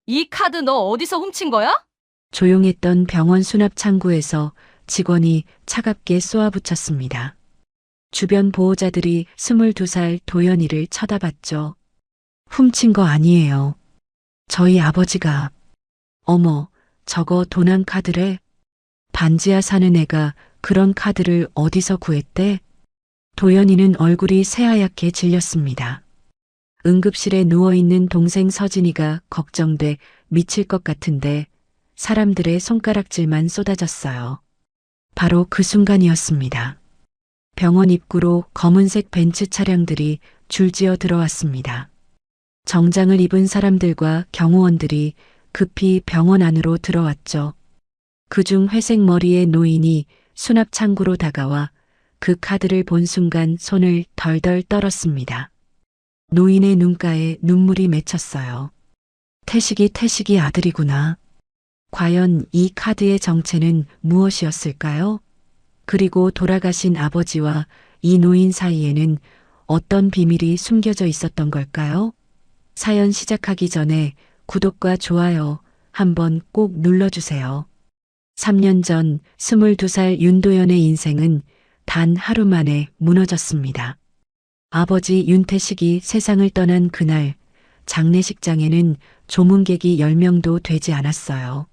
이 카드 너 어디서 훔친 거야? 조용했던 병원 수납 창구에서 직원이 차갑게 쏘아붙였습니다. 주변 보호자들이 22살 도연이를 쳐다봤죠. 훔친 거 아니에요. 저희 아버지가. 어머, 저거 도난 카드래? 반지하 사는 애가 그런 카드를 어디서 구했대? 도연이는 얼굴이 새하얗게 질렸습니다. 응급실에 누워있는 동생 서진이가 걱정돼 미칠 것 같은데 사람들의 손가락질만 쏟아졌어요. 바로 그 순간이었습니다. 병원 입구로 검은색 벤츠 차량들이 줄지어 들어왔습니다. 정장을 입은 사람들과 경호원들이 급히 병원 안으로 들어왔죠. 그중 회색 머리의 노인이 수납 창구로 다가와 그 카드를 본 순간 손을 덜덜 떨었습니다. 노인의 눈가에 눈물이 맺혔어요. 태식이 아들이구나. 과연 이 카드의 정체는 무엇이었을까요? 그리고 돌아가신 아버지와 이 노인 사이에는 어떤 비밀이 숨겨져 있었던 걸까요? 사연 시작하기 전에 구독과 좋아요 한번 꼭 눌러주세요. 3년 전 22살 윤도현의 인생은 단 하루 만에 무너졌습니다. 아버지 윤태식이 세상을 떠난 그날 장례식장에는 조문객이 10명도 되지 않았어요.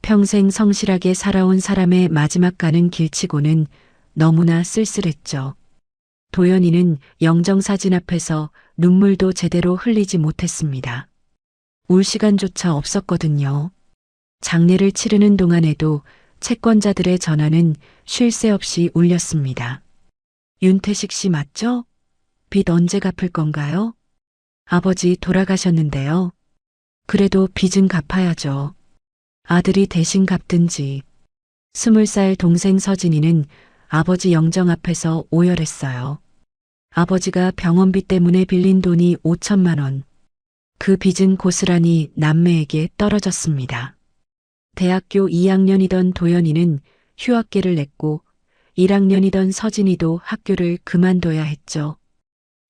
평생 성실하게 살아온 사람의 마지막 가는 길치고는 너무나 쓸쓸했죠. 도연이는 영정사진 앞에서 눈물도 제대로 흘리지 못했습니다. 울 시간조차 없었거든요. 장례를 치르는 동안에도 채권자들의 전화는 쉴 새 없이 울렸습니다. 윤태식 씨 맞죠? 빚 언제 갚을 건가요? 아버지 돌아가셨는데요. 그래도 빚은 갚아야죠. 아들이 대신 갚든지. 20살 동생 서진이는 아버지 영정 앞에서 오열했어요. 아버지가 병원비 때문에 빌린 돈이 5천만 원. 그 빚은 고스란히 남매에게 떨어졌습니다. 대학교 2학년이던 도연이는 휴학계를 냈고 1학년이던 서진이도 학교를 그만둬야 했죠.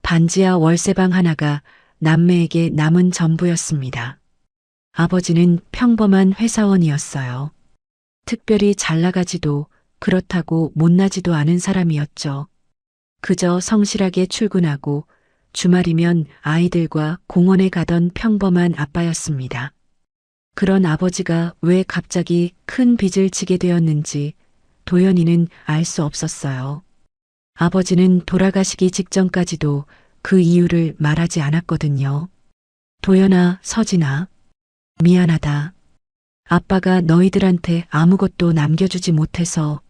반지하 월세방 하나가 남매에게 남은 전부였습니다. 아버지는 평범한 회사원이었어요. 특별히 잘 나가지도 그렇다고 못나지도 않은 사람이었죠. 그저 성실하게 출근하고 주말이면 아이들과 공원에 가던 평범한 아빠였습니다. 그런 아버지가 왜 갑자기 큰 빚을 지게 되었는지 도연이는 알 수 없었어요. 아버지는 돌아가시기 직전까지도 그 이유를 말하지 않았거든요. 도연아, 서진아, 미안하다. 아빠가 너희들한테 아무것도 남겨주지 못해서.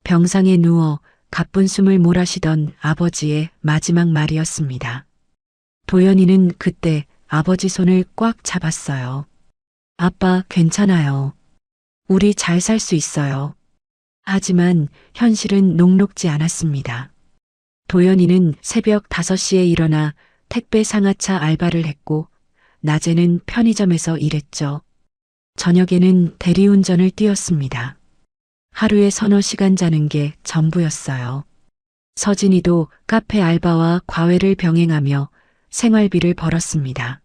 병상에 누워 가쁜 숨을 몰아쉬던 아버지의 마지막 말이었습니다. 도연이는 그때 아버지 손을 꽉 잡았어요. 아빠, 괜찮아요. 우리 잘 살 수 있어요. 하지만 현실은 녹록지 않았습니다. 도연이는 새벽 5시에 일어나 택배 상하차 알바를 했고, 낮에는 편의점에서 일했죠. 저녁에는 대리운전을 뛰었습니다. 하루에 서너 시간 자는 게 전부였어요. 서진이도 카페 알바와 과외를 병행하며 생활비를 벌었습니다.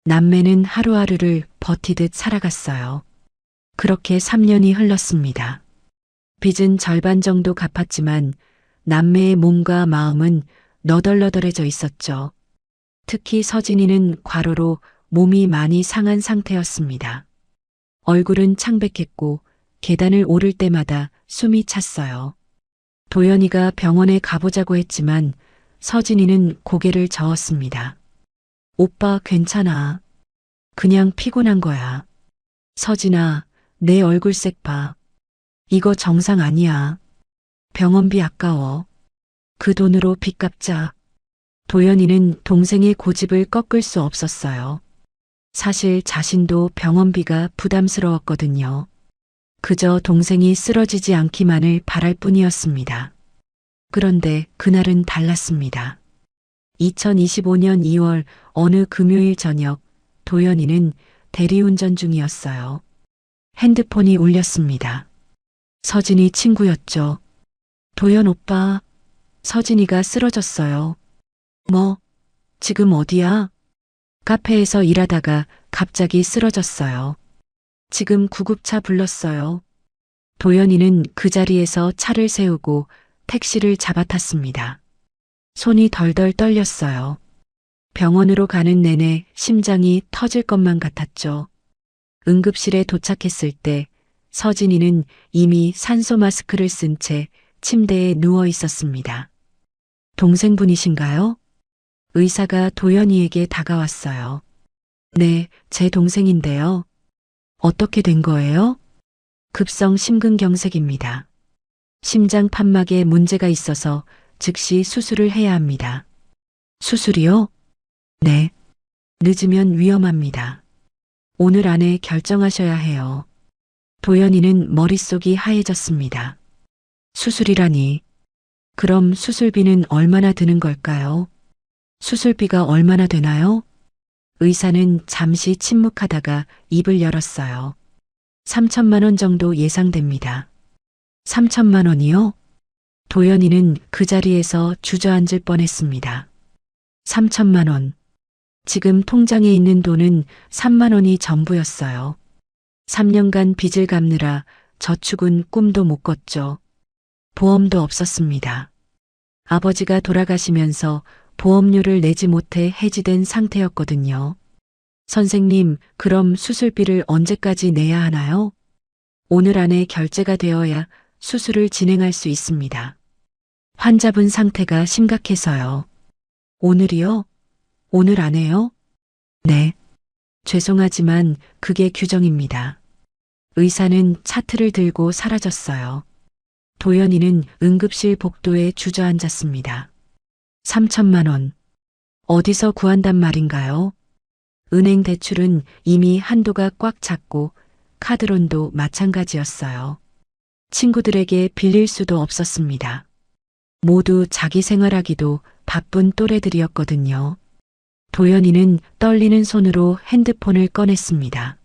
남매는 하루하루를 버티듯 살아갔어요. 그렇게 3년이 흘렀습니다. 빚은 절반 정도 갚았지만 남매의 몸과 마음은 너덜너덜해져 있었죠. 특히 서진이는 과로로 몸이 많이 상한 상태였습니다. 얼굴은 창백했고 계단을 오를 때마다 숨이 찼어요. 도연이가 병원에 가보자고 했지만 서진이는 고개를 저었습니다. 오빠 괜찮아. 그냥 피곤한 거야. 서진아, 내 얼굴색 봐. 이거 정상 아니야. 병원비 아까워. 그 돈으로 빚 갚자. 도연이는 동생의 고집을 꺾을 수 없었어요. 사실 자신도 병원비가 부담스러웠거든요. 그저 동생이 쓰러지지 않기만을 바랄 뿐이었습니다. 그런데 그날은 달랐습니다. 2025년 2월 어느 금요일 저녁 도연이는 대리운전 중이었어요. 핸드폰이 울렸습니다. 서진이 친구였죠. 도연 오빠, 서진이가 쓰러졌어요. 뭐, 지금 어디야? 카페에서 일하다가 갑자기 쓰러졌어요. 지금 구급차 불렀어요. 도연이는 그 자리에서 차를 세우고 택시를 잡아탔습니다. 손이 덜덜 떨렸어요. 병원으로 가는 내내 심장이 터질 것만 같았죠. 응급실에 도착했을 때 서진이는 이미 산소 마스크를 쓴 채 침대에 누워 있었습니다. 동생분이신가요? 의사가 도연이에게 다가왔어요. 네, 제 동생인데요. 어떻게 된 거예요? 급성 심근경색입니다. 심장 판막에 문제가 있어서 즉시 수술을 해야 합니다. 수술이요? 네. 늦으면 위험합니다. 오늘 안에 결정하셔야 해요. 도연이는 머릿속이 하얘졌습니다. 수술이라니. 그럼 수술비는 얼마나 드는 걸까요? 수술비가 얼마나 되나요? 의사는 잠시 침묵하다가 입을 열었어요. 3천만 원 정도 예상됩니다. 3천만 원이요? 도연이는 그 자리에서 주저앉을 뻔했습니다. 3천만 원. 지금 통장에 있는 돈은 3만 원이 전부였어요. 3년간 빚을 갚느라 저축은 꿈도 못 꿨죠. 보험도 없었습니다. 아버지가 돌아가시면서 보험료를 내지 못해 해지된 상태였거든요. 선생님, 그럼 수술비를 언제까지 내야 하나요? 오늘 안에 결제가 되어야 수술을 진행할 수 있습니다. 환자분 상태가 심각해서요. 오늘이요? 오늘 안에요? 네. 죄송하지만 그게 규정입니다. 의사는 차트를 들고 사라졌어요. 도연이는 응급실 복도에 주저앉았습니다. 3천만 원. 어디서 구한단 말인가요? 은행 대출은 이미 한도가 꽉 찼고 카드론도 마찬가지였어요. 친구들에게 빌릴 수도 없었습니다. 모두 자기 생활하기도 바쁜 또래들이었거든요. 도연이는 떨리는 손으로 핸드폰을 꺼냈습니다.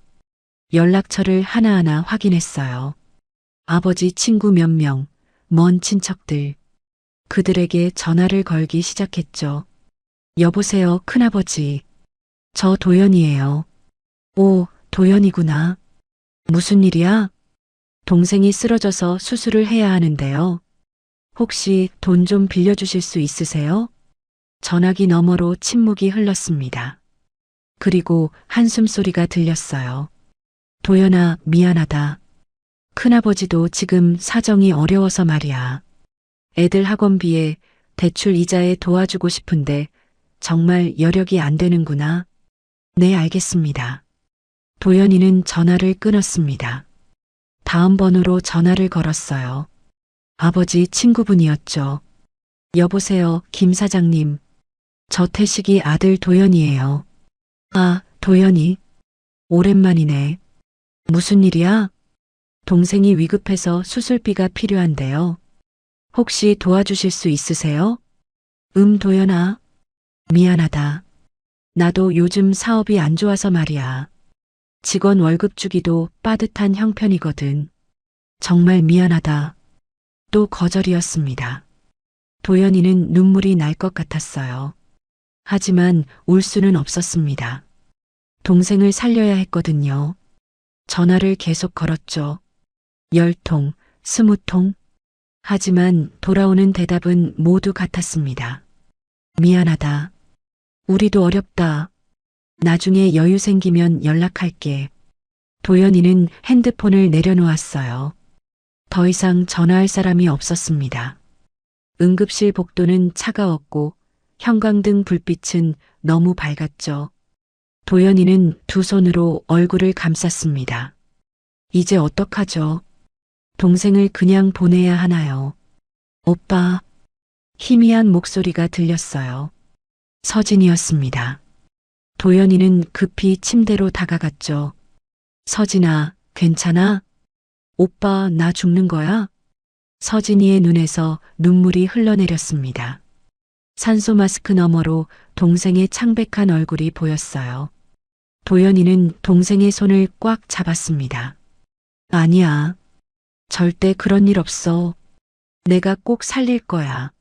연락처를 하나하나 확인했어요. 아버지 친구 몇 명, 먼 친척들. 그들에게 전화를 걸기 시작했죠. 여보세요, 큰아버지. 저 도연이에요. 오, 도연이구나. 무슨 일이야? 동생이 쓰러져서 수술을 해야 하는데요. 혹시 돈 좀 빌려주실 수 있으세요? 전화기 너머로 침묵이 흘렀습니다. 그리고 한숨 소리가 들렸어요. 도연아, 미안하다. 큰아버지도 지금 사정이 어려워서 말이야. 애들 학원비에 대출 이자에 도와주고 싶은데 정말 여력이 안 되는구나. 네, 알겠습니다. 도연이는 전화를 끊었습니다. 다음 번호로 전화를 걸었어요. 아버지 친구분이었죠. 여보세요, 김 사장님. 저 태식이 아들 도연이에요. 아, 도연이. 오랜만이네. 무슨 일이야? 동생이 위급해서 수술비가 필요한데요. 혹시 도와주실 수 있으세요? 도연아. 미안하다. 나도 요즘 사업이 안 좋아서 말이야. 직원 월급 주기도 빠듯한 형편이거든. 정말 미안하다. 또 거절이었습니다. 도연이는 눈물이 날 것 같았어요. 하지만 울 수는 없었습니다. 동생을 살려야 했거든요. 전화를 계속 걸었죠. 10통, 20통. 하지만 돌아오는 대답은 모두 같았습니다. 미안하다. 우리도 어렵다. 나중에 여유 생기면 연락할게. 도연이는 핸드폰을 내려놓았어요. 더 이상 전화할 사람이 없었습니다. 응급실 복도는 차가웠고 형광등 불빛은 너무 밝았죠. 도연이는 두 손으로 얼굴을 감쌌습니다. 이제 어떡하죠? 동생을 그냥 보내야 하나요? 오빠. 희미한 목소리가 들렸어요. 서진이었습니다. 도연이는 급히 침대로 다가갔죠. 서진아, 괜찮아? 오빠, 나 죽는 거야? 서진이의 눈에서 눈물이 흘러내렸습니다. 산소 마스크 너머로 동생의 창백한 얼굴이 보였어요. 도연이는 동생의 손을 꽉 잡았습니다. 아니야. 절대 그런 일 없어. 내가 꼭 살릴 거야.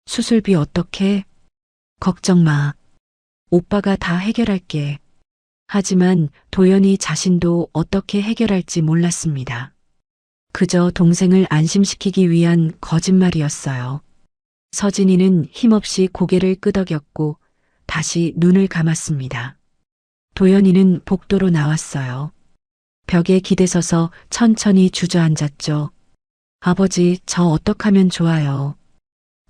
수술비 어떻게? 걱정 마. 오빠가 다 해결할게. 하지만 도연이 자신도 어떻게 해결할지 몰랐습니다. 그저 동생을 안심시키기 위한 거짓말이었어요. 서진이는 힘없이 고개를 끄덕였고 다시 눈을 감았습니다. 도연이는 복도로 나왔어요. 벽에 기대서서 천천히 주저앉았죠. 아버지, 저 어떡하면 좋아요.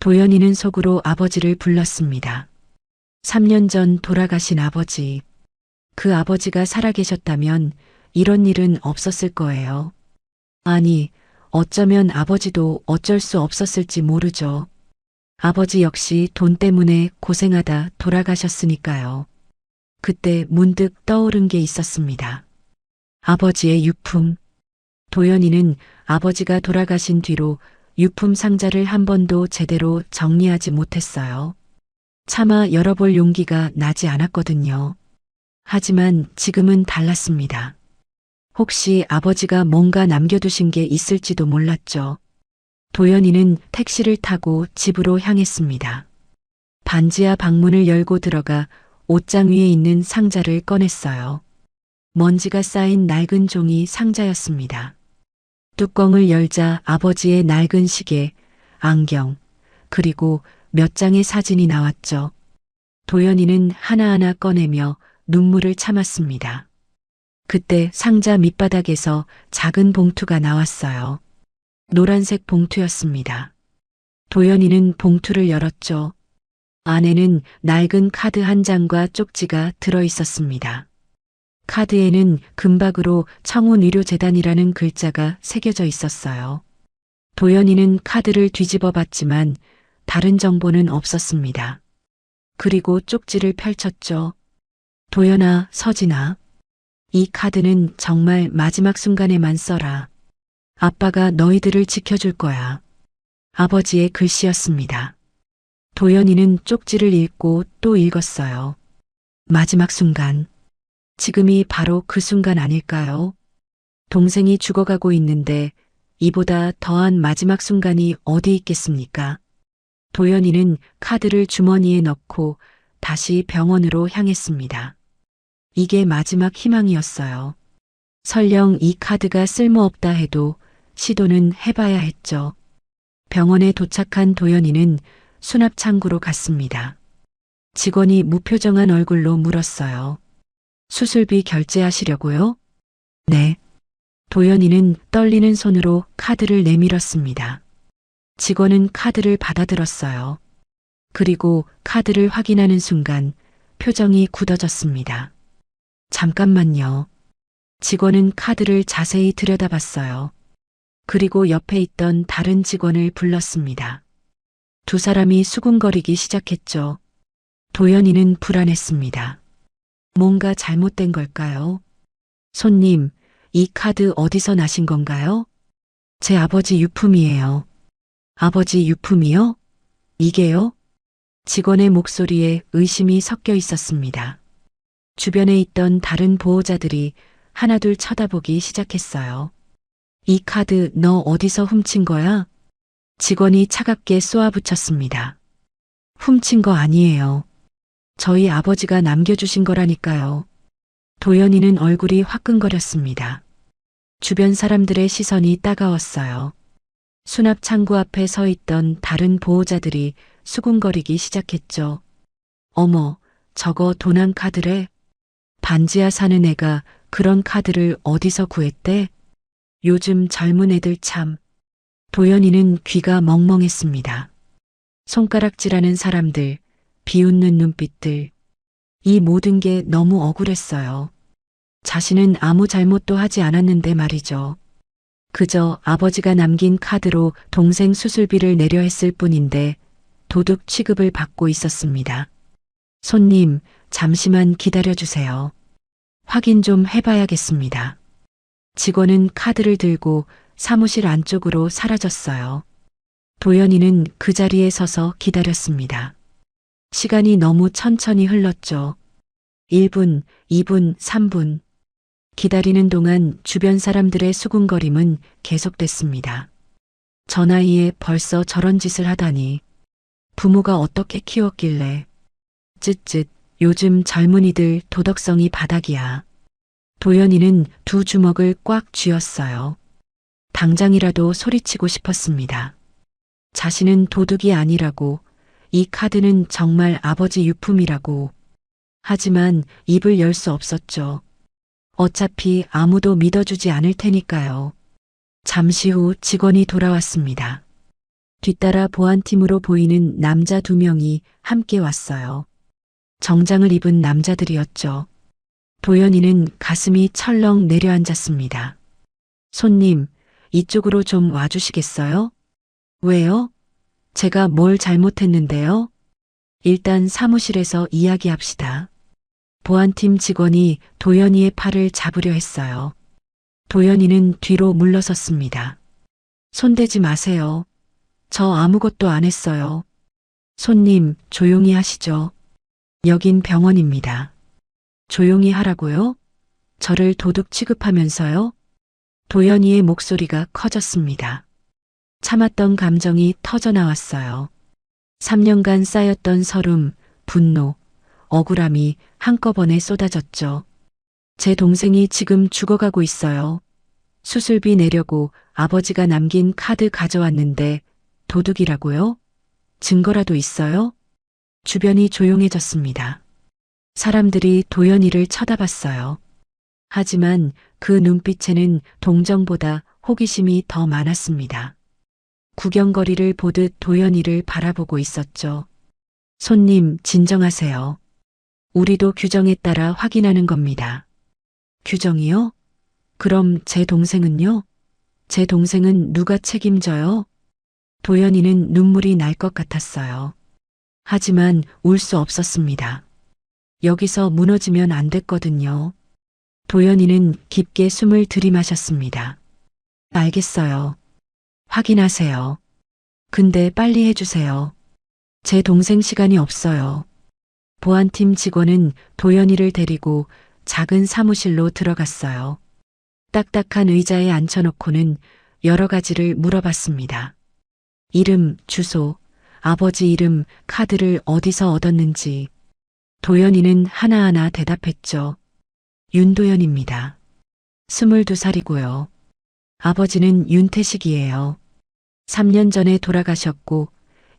도연이는 속으로 아버지를 불렀습니다. 3년 전 돌아가신 아버지. 그 아버지가 살아계셨다면 이런 일은 없었을 거예요. 아니, 어쩌면 아버지도 어쩔 수 없었을지 모르죠. 아버지 역시 돈 때문에 고생하다 돌아가셨으니까요. 그때 문득 떠오른 게 있었습니다. 아버지의 유품. 도연이는 아버지가 돌아가신 뒤로 유품 상자를 한 번도 제대로 정리하지 못했어요. 차마 열어볼 용기가 나지 않았거든요. 하지만 지금은 달랐습니다. 혹시 아버지가 뭔가 남겨두신 게 있을지도 몰랐죠. 도연이는 택시를 타고 집으로 향했습니다. 반지하 방문을 열고 들어가 옷장 위에 있는 상자를 꺼냈어요. 먼지가 쌓인 낡은 종이 상자였습니다. 뚜껑을 열자 아버지의 낡은 시계, 안경, 그리고 몇 장의 사진이 나왔죠. 도연이는 하나하나 꺼내며 눈물을 참았습니다. 그때 상자 밑바닥에서 작은 봉투가 나왔어요. 노란색 봉투였습니다. 도연이는 봉투를 열었죠. 안에는 낡은 카드 한 장과 쪽지가 들어 있었습니다. 카드에는 금박으로 청운의료재단이라는 글자가 새겨져 있었어요. 도연이는 카드를 뒤집어 봤지만 다른 정보는 없었습니다. 그리고 쪽지를 펼쳤죠. 도연아, 서진아. 이 카드는 정말 마지막 순간에만 써라. 아빠가 너희들을 지켜줄 거야. 아버지의 글씨였습니다. 도연이는 쪽지를 읽고 또 읽었어요. 마지막 순간. 지금이 바로 그 순간 아닐까요? 동생이 죽어가고 있는데 이보다 더한 마지막 순간이 어디 있겠습니까? 도연이는 카드를 주머니에 넣고 다시 병원으로 향했습니다. 이게 마지막 희망이었어요. 설령 이 카드가 쓸모없다 해도 시도는 해봐야 했죠. 병원에 도착한 도연이는 수납 창구로 갔습니다. 직원이 무표정한 얼굴로 물었어요. 수술비 결제하시려고요? 네. 도연이는 떨리는 손으로 카드를 내밀었습니다. 직원은 카드를 받아들었어요. 그리고 카드를 확인하는 순간 표정이 굳어졌습니다. 잠깐만요. 직원은 카드를 자세히 들여다봤어요. 그리고 옆에 있던 다른 직원을 불렀습니다. 두 사람이 수군거리기 시작했죠. 도연이는 불안했습니다. 뭔가 잘못된 걸까요? 손님, 이 카드 어디서 나신 건가요? 제 아버지 유품이에요. 아버지 유품이요? 이게요? 직원의 목소리에 의심이 섞여 있었습니다. 주변에 있던 다른 보호자들이 하나둘 쳐다보기 시작했어요. 이 카드 너 어디서 훔친 거야? 직원이 차갑게 쏘아붙였습니다. 훔친 거 아니에요. 저희 아버지가 남겨주신 거라니까요. 도연이는 얼굴이 화끈거렸습니다. 주변 사람들의 시선이 따가웠어요. 수납 창구 앞에 서 있던 다른 보호자들이 수군거리기 시작했죠. 어머, 저거 도난 카드래? 반지하 사는 애가 그런 카드를 어디서 구했대? 요즘 젊은 애들 참. 도연이는 귀가 멍멍했습니다. 손가락질하는 사람들, 비웃는 눈빛들. 이 모든 게 너무 억울했어요. 자신은 아무 잘못도 하지 않았는데 말이죠. 그저 아버지가 남긴 카드로 동생 수술비를 내려 했을 뿐인데 도둑 취급을 받고 있었습니다. 손님, 잠시만 기다려주세요. 확인 좀 해봐야겠습니다. 직원은 카드를 들고 사무실 안쪽으로 사라졌어요. 도연이는 그 자리에 서서 기다렸습니다. 시간이 너무 천천히 흘렀죠. 1분, 2분, 3분. 기다리는 동안 주변 사람들의 수군거림은 계속됐습니다. 저 나이에 벌써 저런 짓을 하다니. 부모가 어떻게 키웠길래. 쯧쯧, 요즘 젊은이들 도덕성이 바닥이야. 도연이는 두 주먹을 꽉 쥐었어요. 당장이라도 소리치고 싶었습니다. 자신은 도둑이 아니라고, 이 카드는 정말 아버지 유품이라고. 하지만 입을 열 수 없었죠. 어차피 아무도 믿어주지 않을 테니까요. 잠시 후 직원이 돌아왔습니다. 뒤따라 보안팀으로 보이는 남자 2명이 함께 왔어요. 정장을 입은 남자들이었죠. 도연이는 가슴이 철렁 내려앉았습니다. 손님, 이쪽으로 좀 와주시겠어요? 왜요? 제가 뭘 잘못했는데요? 일단 사무실에서 이야기합시다. 보안팀 직원이 도연이의 팔을 잡으려 했어요. 도연이는 뒤로 물러섰습니다. 손대지 마세요. 저 아무것도 안 했어요. 손님, 조용히 하시죠. 여긴 병원입니다. 조용히 하라고요? 저를 도둑 취급하면서요? 도연이의 목소리가 커졌습니다. 참았던 감정이 터져나왔어요. 3년간 쌓였던 서름, 분노, 억울함이 한꺼번에 쏟아졌죠. 제 동생이 지금 죽어가고 있어요. 수술비 내려고 아버지가 남긴 카드 가져왔는데 도둑이라고요? 증거라도 있어요? 주변이 조용해졌습니다. 사람들이 도연이를 쳐다봤어요. 하지만 그 눈빛에는 동정보다 호기심이 더 많았습니다. 구경거리를 보듯 도연이를 바라보고 있었죠. 손님, 진정하세요. 우리도 규정에 따라 확인하는 겁니다. 규정이요? 그럼 제 동생은요? 제 동생은 누가 책임져요? 도연이는 눈물이 날 것 같았어요. 하지만 울 수 없었습니다. 여기서 무너지면 안 됐거든요. 도연이는 깊게 숨을 들이마셨습니다. 알겠어요. 확인하세요. 근데 빨리 해주세요. 제 동생 시간이 없어요. 보안팀 직원은 도연이를 데리고 작은 사무실로 들어갔어요. 딱딱한 의자에 앉혀놓고는 여러 가지를 물어봤습니다. 이름, 주소, 아버지 이름, 카드를 어디서 얻었는지. 도연이는 하나하나 대답했죠. 윤도연입니다. 22살이고요. 아버지는 윤태식이에요. 3년 전에 돌아가셨고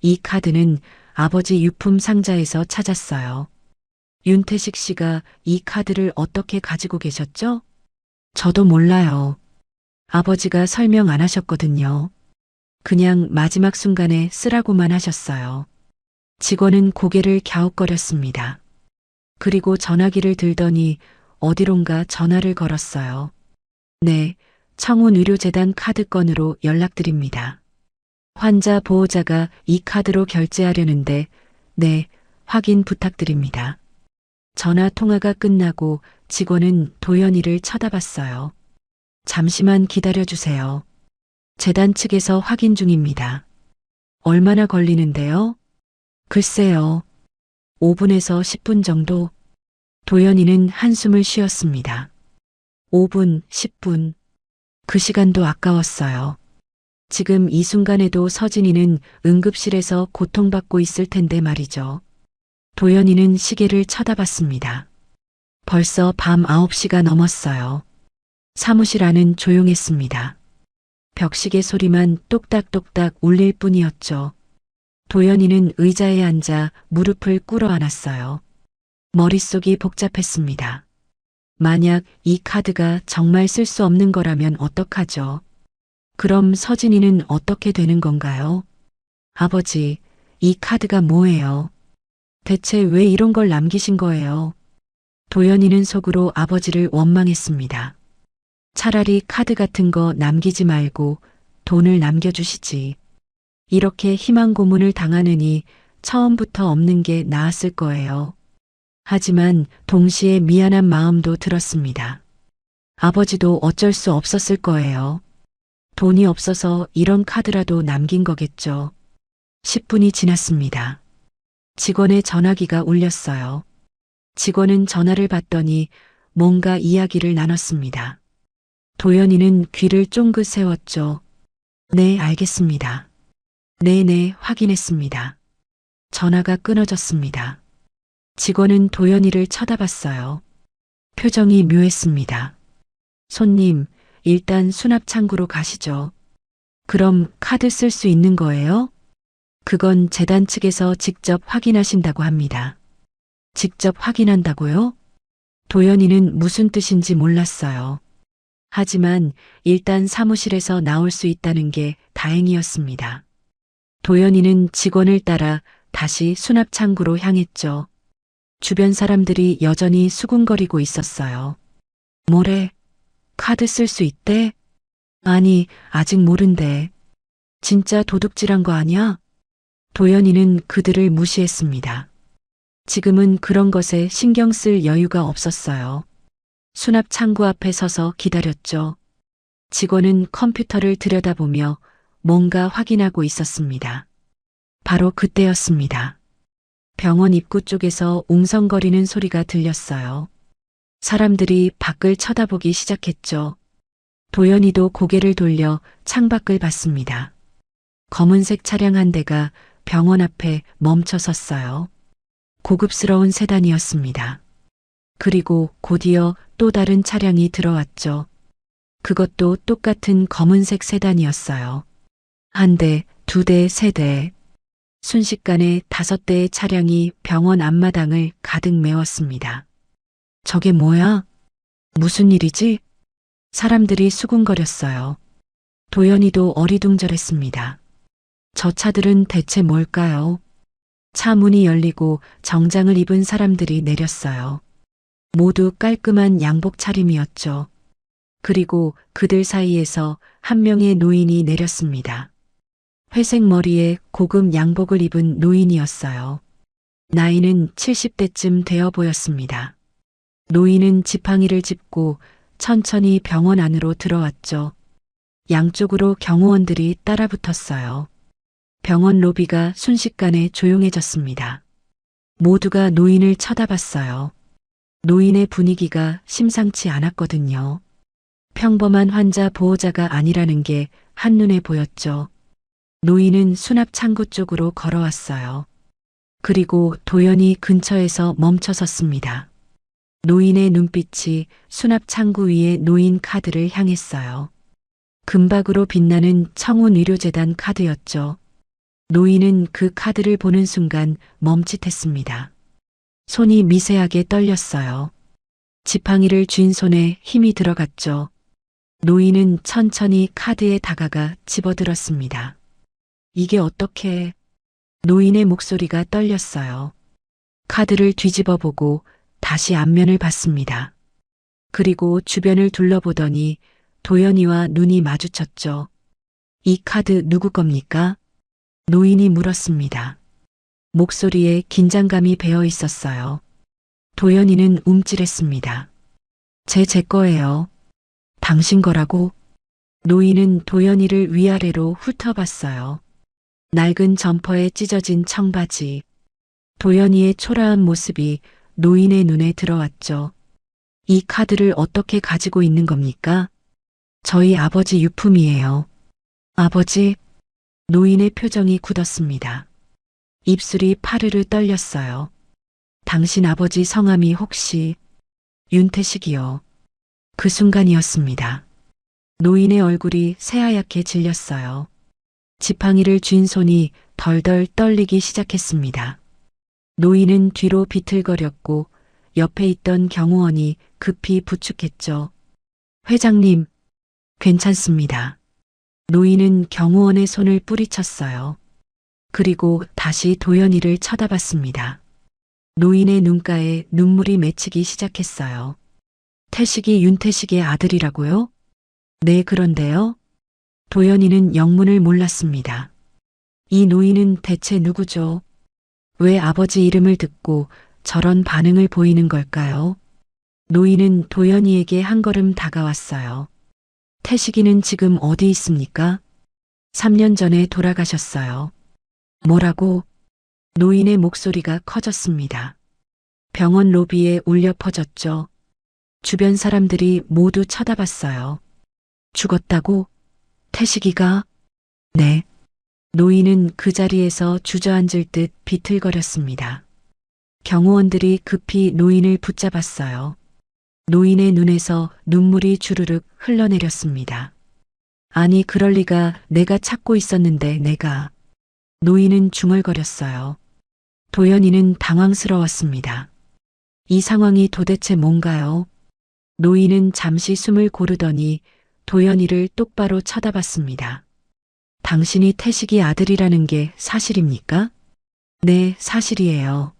이 카드는 아버지 유품 상자에서 찾았어요. 윤태식 씨가 이 카드를 어떻게 가지고 계셨죠? 저도 몰라요. 아버지가 설명 안 하셨거든요. 그냥 마지막 순간에 쓰라고만 하셨어요. 직원은 고개를 갸웃거렸습니다. 그리고 전화기를 들더니 어디론가 전화를 걸었어요. 네, 청운의료재단 카드건으로 연락드립니다. 환자 보호자가 이 카드로 결제하려는데, 네, 확인 부탁드립니다. 전화 통화가 끝나고 직원은 도연이를 쳐다봤어요. 잠시만 기다려주세요. 재단 측에서 확인 중입니다. 얼마나 걸리는데요? 글쎄요. 5분에서 10분 정도. 도연이는 한숨을 쉬었습니다. 5분, 10분. 그 시간도 아까웠어요. 지금 이 순간에도 서진이는 응급실에서 고통받고 있을 텐데 말이죠. 도연이는 시계를 쳐다봤습니다. 벌써 밤 9시가 넘었어요. 사무실 안은 조용했습니다. 벽시계 소리만 똑딱똑딱 울릴 뿐이었죠. 도연이는 의자에 앉아 무릎을 꿇어 안았어요. 머릿속이 복잡했습니다. 만약 이 카드가 정말 쓸 수 없는 거라면 어떡하죠? 그럼 서진이는 어떻게 되는 건가요? 아버지, 이 카드가 뭐예요? 대체 왜 이런 걸 남기신 거예요? 도연이는 속으로 아버지를 원망했습니다. 차라리 카드 같은 거 남기지 말고 돈을 남겨주시지. 이렇게 희망 고문을 당하느니 처음부터 없는 게 나았을 거예요. 하지만 동시에 미안한 마음도 들었습니다. 아버지도 어쩔 수 없었을 거예요. 돈이 없어서 이런 카드라도 남긴 거겠죠. 10분이 지났습니다. 직원의 전화기가 울렸어요. 직원은 전화를 받더니 뭔가 이야기를 나눴습니다. 도연이는 귀를 쫑긋 세웠죠. 네, 알겠습니다. 네네, 확인했습니다. 전화가 끊어졌습니다. 직원은 도연이를 쳐다봤어요. 표정이 묘했습니다. 손님, 일단 수납 창구로 가시죠. 그럼 카드 쓸 수 있는 거예요? 그건 재단 측에서 직접 확인하신다고 합니다. 직접 확인한다고요? 도연이는 무슨 뜻인지 몰랐어요. 하지만 일단 사무실에서 나올 수 있다는 게 다행이었습니다. 도연이는 직원을 따라 다시 수납 창구로 향했죠. 주변 사람들이 여전히 수군거리고 있었어요. 뭐래? 카드 쓸 수 있대? 아니, 아직 모른대. 진짜 도둑질한 거 아니야? 도연이는 그들을 무시했습니다. 지금은 그런 것에 신경 쓸 여유가 없었어요. 수납 창구 앞에 서서 기다렸죠. 직원은 컴퓨터를 들여다보며 뭔가 확인하고 있었습니다. 바로 그때였습니다. 병원 입구 쪽에서 웅성거리는 소리가 들렸어요. 사람들이 밖을 쳐다보기 시작했죠. 도연이도 고개를 돌려 창밖을 봤습니다. 검은색 차량 한 대가 병원 앞에 멈춰 섰어요. 고급스러운 세단이었습니다. 그리고 곧이어 또 다른 차량이 들어왔죠. 그것도 똑같은 검은색 세단이었어요. 한 대, 두 대, 세 대. 순식간에 5대의 차량이 병원 앞마당을 가득 메웠습니다. 저게 뭐야? 무슨 일이지? 사람들이 수군거렸어요. 도연이도 어리둥절했습니다. 저 차들은 대체 뭘까요? 차 문이 열리고 정장을 입은 사람들이 내렸어요. 모두 깔끔한 양복 차림이었죠. 그리고 그들 사이에서 한 명의 노인이 내렸습니다. 회색 머리에 고급 양복을 입은 노인이었어요. 나이는 70대쯤 되어 보였습니다. 노인은 지팡이를 짚고 천천히 병원 안으로 들어왔죠. 양쪽으로 경호원들이 따라붙었어요. 병원 로비가 순식간에 조용해졌습니다. 모두가 노인을 쳐다봤어요. 노인의 분위기가 심상치 않았거든요. 평범한 환자 보호자가 아니라는 게 한눈에 보였죠. 노인은 수납 창구 쪽으로 걸어왔어요. 그리고 도연이 근처에서 멈춰 섰습니다. 노인의 눈빛이 수납 창구 위에 놓인 카드를 향했어요. 금박으로 빛나는 청운의료재단 카드였죠. 노인은 그 카드를 보는 순간 멈칫했습니다. 손이 미세하게 떨렸어요. 지팡이를 쥔 손에 힘이 들어갔죠. 노인은 천천히 카드에 다가가 집어들었습니다. 이게 어떻게... 노인의 목소리가 떨렸어요. 카드를 뒤집어 보고 다시 앞면을 봤습니다. 그리고 주변을 둘러보더니 도연이와 눈이 마주쳤죠. 이 카드 누구 겁니까? 노인이 물었습니다. 목소리에 긴장감이 배어 있었어요. 도연이는 움찔했습니다. 제 거예요. 당신 거라고? 노인은 도연이를 위아래로 훑어봤어요. 낡은 점퍼에 찢어진 청바지. 도연이의 초라한 모습이 노인의 눈에 들어왔죠. 이 카드를 어떻게 가지고 있는 겁니까? 저희 아버지 유품이에요. 아버지? 노인의 표정이 굳었습니다. 입술이 파르르 떨렸어요. 당신 아버지 성함이 혹시... 윤태식이요. 그 순간이었습니다. 노인의 얼굴이 새하얗게 질렸어요. 지팡이를 쥔 손이 덜덜 떨리기 시작했습니다. 노인은 뒤로 비틀거렸고 옆에 있던 경호원이 급히 부축했죠. 회장님, 괜찮습니다. 노인은 경호원의 손을 뿌리쳤어요. 그리고 다시 도연이를 쳐다봤습니다. 노인의 눈가에 눈물이 맺히기 시작했어요. 태식이 윤태식의 아들이라고요? 네, 그런데요. 도연이는 영문을 몰랐습니다. 이 노인은 대체 누구죠? 왜 아버지 이름을 듣고 저런 반응을 보이는 걸까요? 노인은 도연이에게 한 걸음 다가왔어요. 태식이는 지금 어디 있습니까? 3년 전에 돌아가셨어요. 뭐라고? 노인의 목소리가 커졌습니다. 병원 로비에 울려 퍼졌죠. 주변 사람들이 모두 쳐다봤어요. 죽었다고? 태식이가? 네. 노인은 그 자리에서 주저앉을 듯 비틀거렸습니다. 경호원들이 급히 노인을 붙잡았어요. 노인의 눈에서 눈물이 주르륵 흘러내렸습니다. 아니, 그럴 리가. 내가 찾고 있었는데 내가. 노인은 중얼거렸어요. 도연이는 당황스러웠습니다. 이 상황이 도대체 뭔가요? 노인은 잠시 숨을 고르더니 도연이를 똑바로 쳐다봤습니다. 당신이 태식이 아들이라는 게 사실입니까? 네, 사실이에요.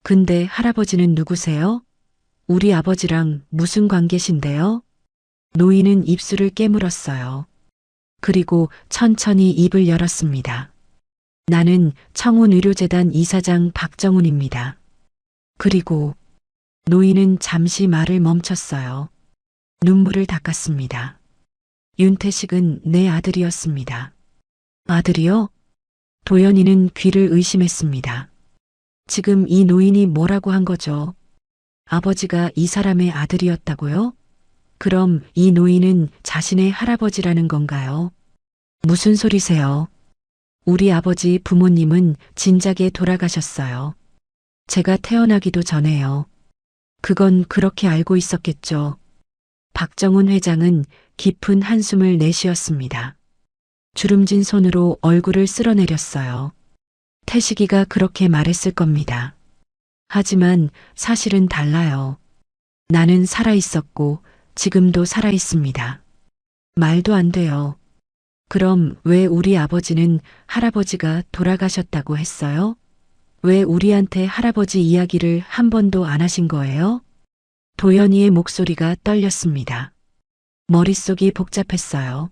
근데 할아버지는 누구세요? 우리 아버지랑 무슨 관계신데요? 노인은 입술을 깨물었어요. 그리고 천천히 입을 열었습니다. 나는 청운의료재단 이사장 박정훈입니다. 그리고 노인은 잠시 말을 멈췄어요. 눈물을 닦았습니다. 윤태식은 내 아들이었습니다. 아들이요? 도연이는 귀를 의심했습니다. 지금 이 노인이 뭐라고 한 거죠? 아버지가 이 사람의 아들이었다고요? 그럼 이 노인은 자신의 할아버지라는 건가요? 무슨 소리세요? 우리 아버지 부모님은 진작에 돌아가셨어요. 제가 태어나기도 전에요. 그건 그렇게 알고 있었겠죠. 박정훈 회장은 깊은 한숨을 내쉬었습니다. 주름진 손으로 얼굴을 쓸어내렸어요. 태식이가 그렇게 말했을 겁니다. 하지만 사실은 달라요. 나는 살아있었고 지금도 살아있습니다. 말도 안 돼요. 그럼 왜 우리 아버지는 할아버지가 돌아가셨다고 했어요? 왜 우리한테 할아버지 이야기를 한 번도 안 하신 거예요? 도연이의 목소리가 떨렸습니다. 머릿속이 복잡했어요.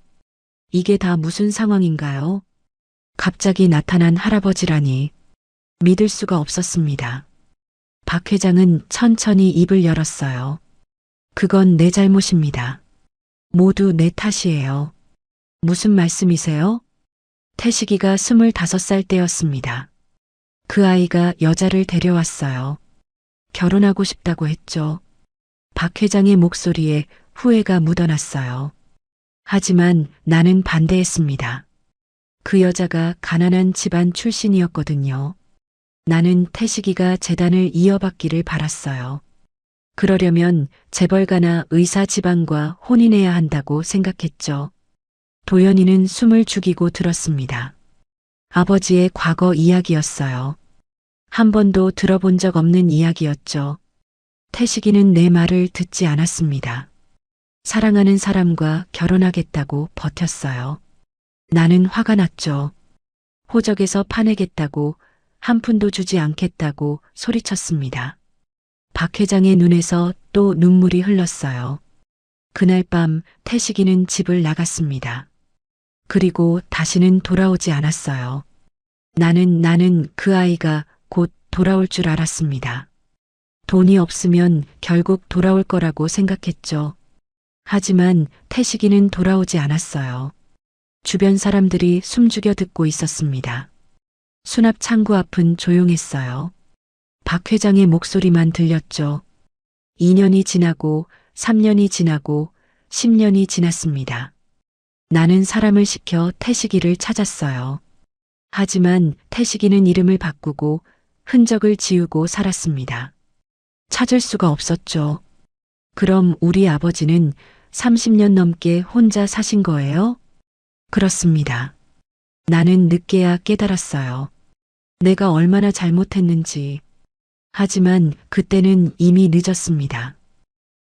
이게 다 무슨 상황인가요? 갑자기 나타난 할아버지라니 믿을 수가 없었습니다. 박 회장은 천천히 입을 열었어요. 그건 내 잘못입니다. 모두 내 탓이에요. 무슨 말씀이세요? 태식이가 25살 때였습니다. 그 아이가 여자를 데려왔어요. 결혼하고 싶다고 했죠. 박 회장의 목소리에 후회가 묻어났어요. 하지만 나는 반대했습니다. 그 여자가 가난한 집안 출신이었거든요. 나는 태식이가 재단을 이어받기를 바랐어요. 그러려면 재벌가나 의사 집안과 혼인해야 한다고 생각했죠. 도연이는 숨을 죽이고 들었습니다. 아버지의 과거 이야기였어요. 한 번도 들어본 적 없는 이야기였죠. 태식이는 내 말을 듣지 않았습니다. 사랑하는 사람과 결혼하겠다고 버텼어요. 나는 화가 났죠. 호적에서 파내겠다고, 한 푼도 주지 않겠다고 소리쳤습니다. 박 회장의 눈에서 또 눈물이 흘렀어요. 그날 밤 태식이는 집을 나갔습니다. 그리고 다시는 돌아오지 않았어요. 나는 그 아이가 곧 돌아올 줄 알았습니다. 돈이 없으면 결국 돌아올 거라고 생각했죠. 하지만 태식이는 돌아오지 않았어요. 주변 사람들이 숨죽여 듣고 있었습니다. 수납 창구 앞은 조용했어요. 박 회장의 목소리만 들렸죠. 2년이 지나고 3년이 지나고 10년이 지났습니다. 나는 사람을 시켜 태식이를 찾았어요. 하지만 태식이는 이름을 바꾸고 흔적을 지우고 살았습니다. 찾을 수가 없었죠. 그럼 우리 아버지는 30년 넘게 혼자 사신 거예요? 그렇습니다. 나는 늦게야 깨달았어요. 내가 얼마나 잘못했는지. 하지만 그때는 이미 늦었습니다.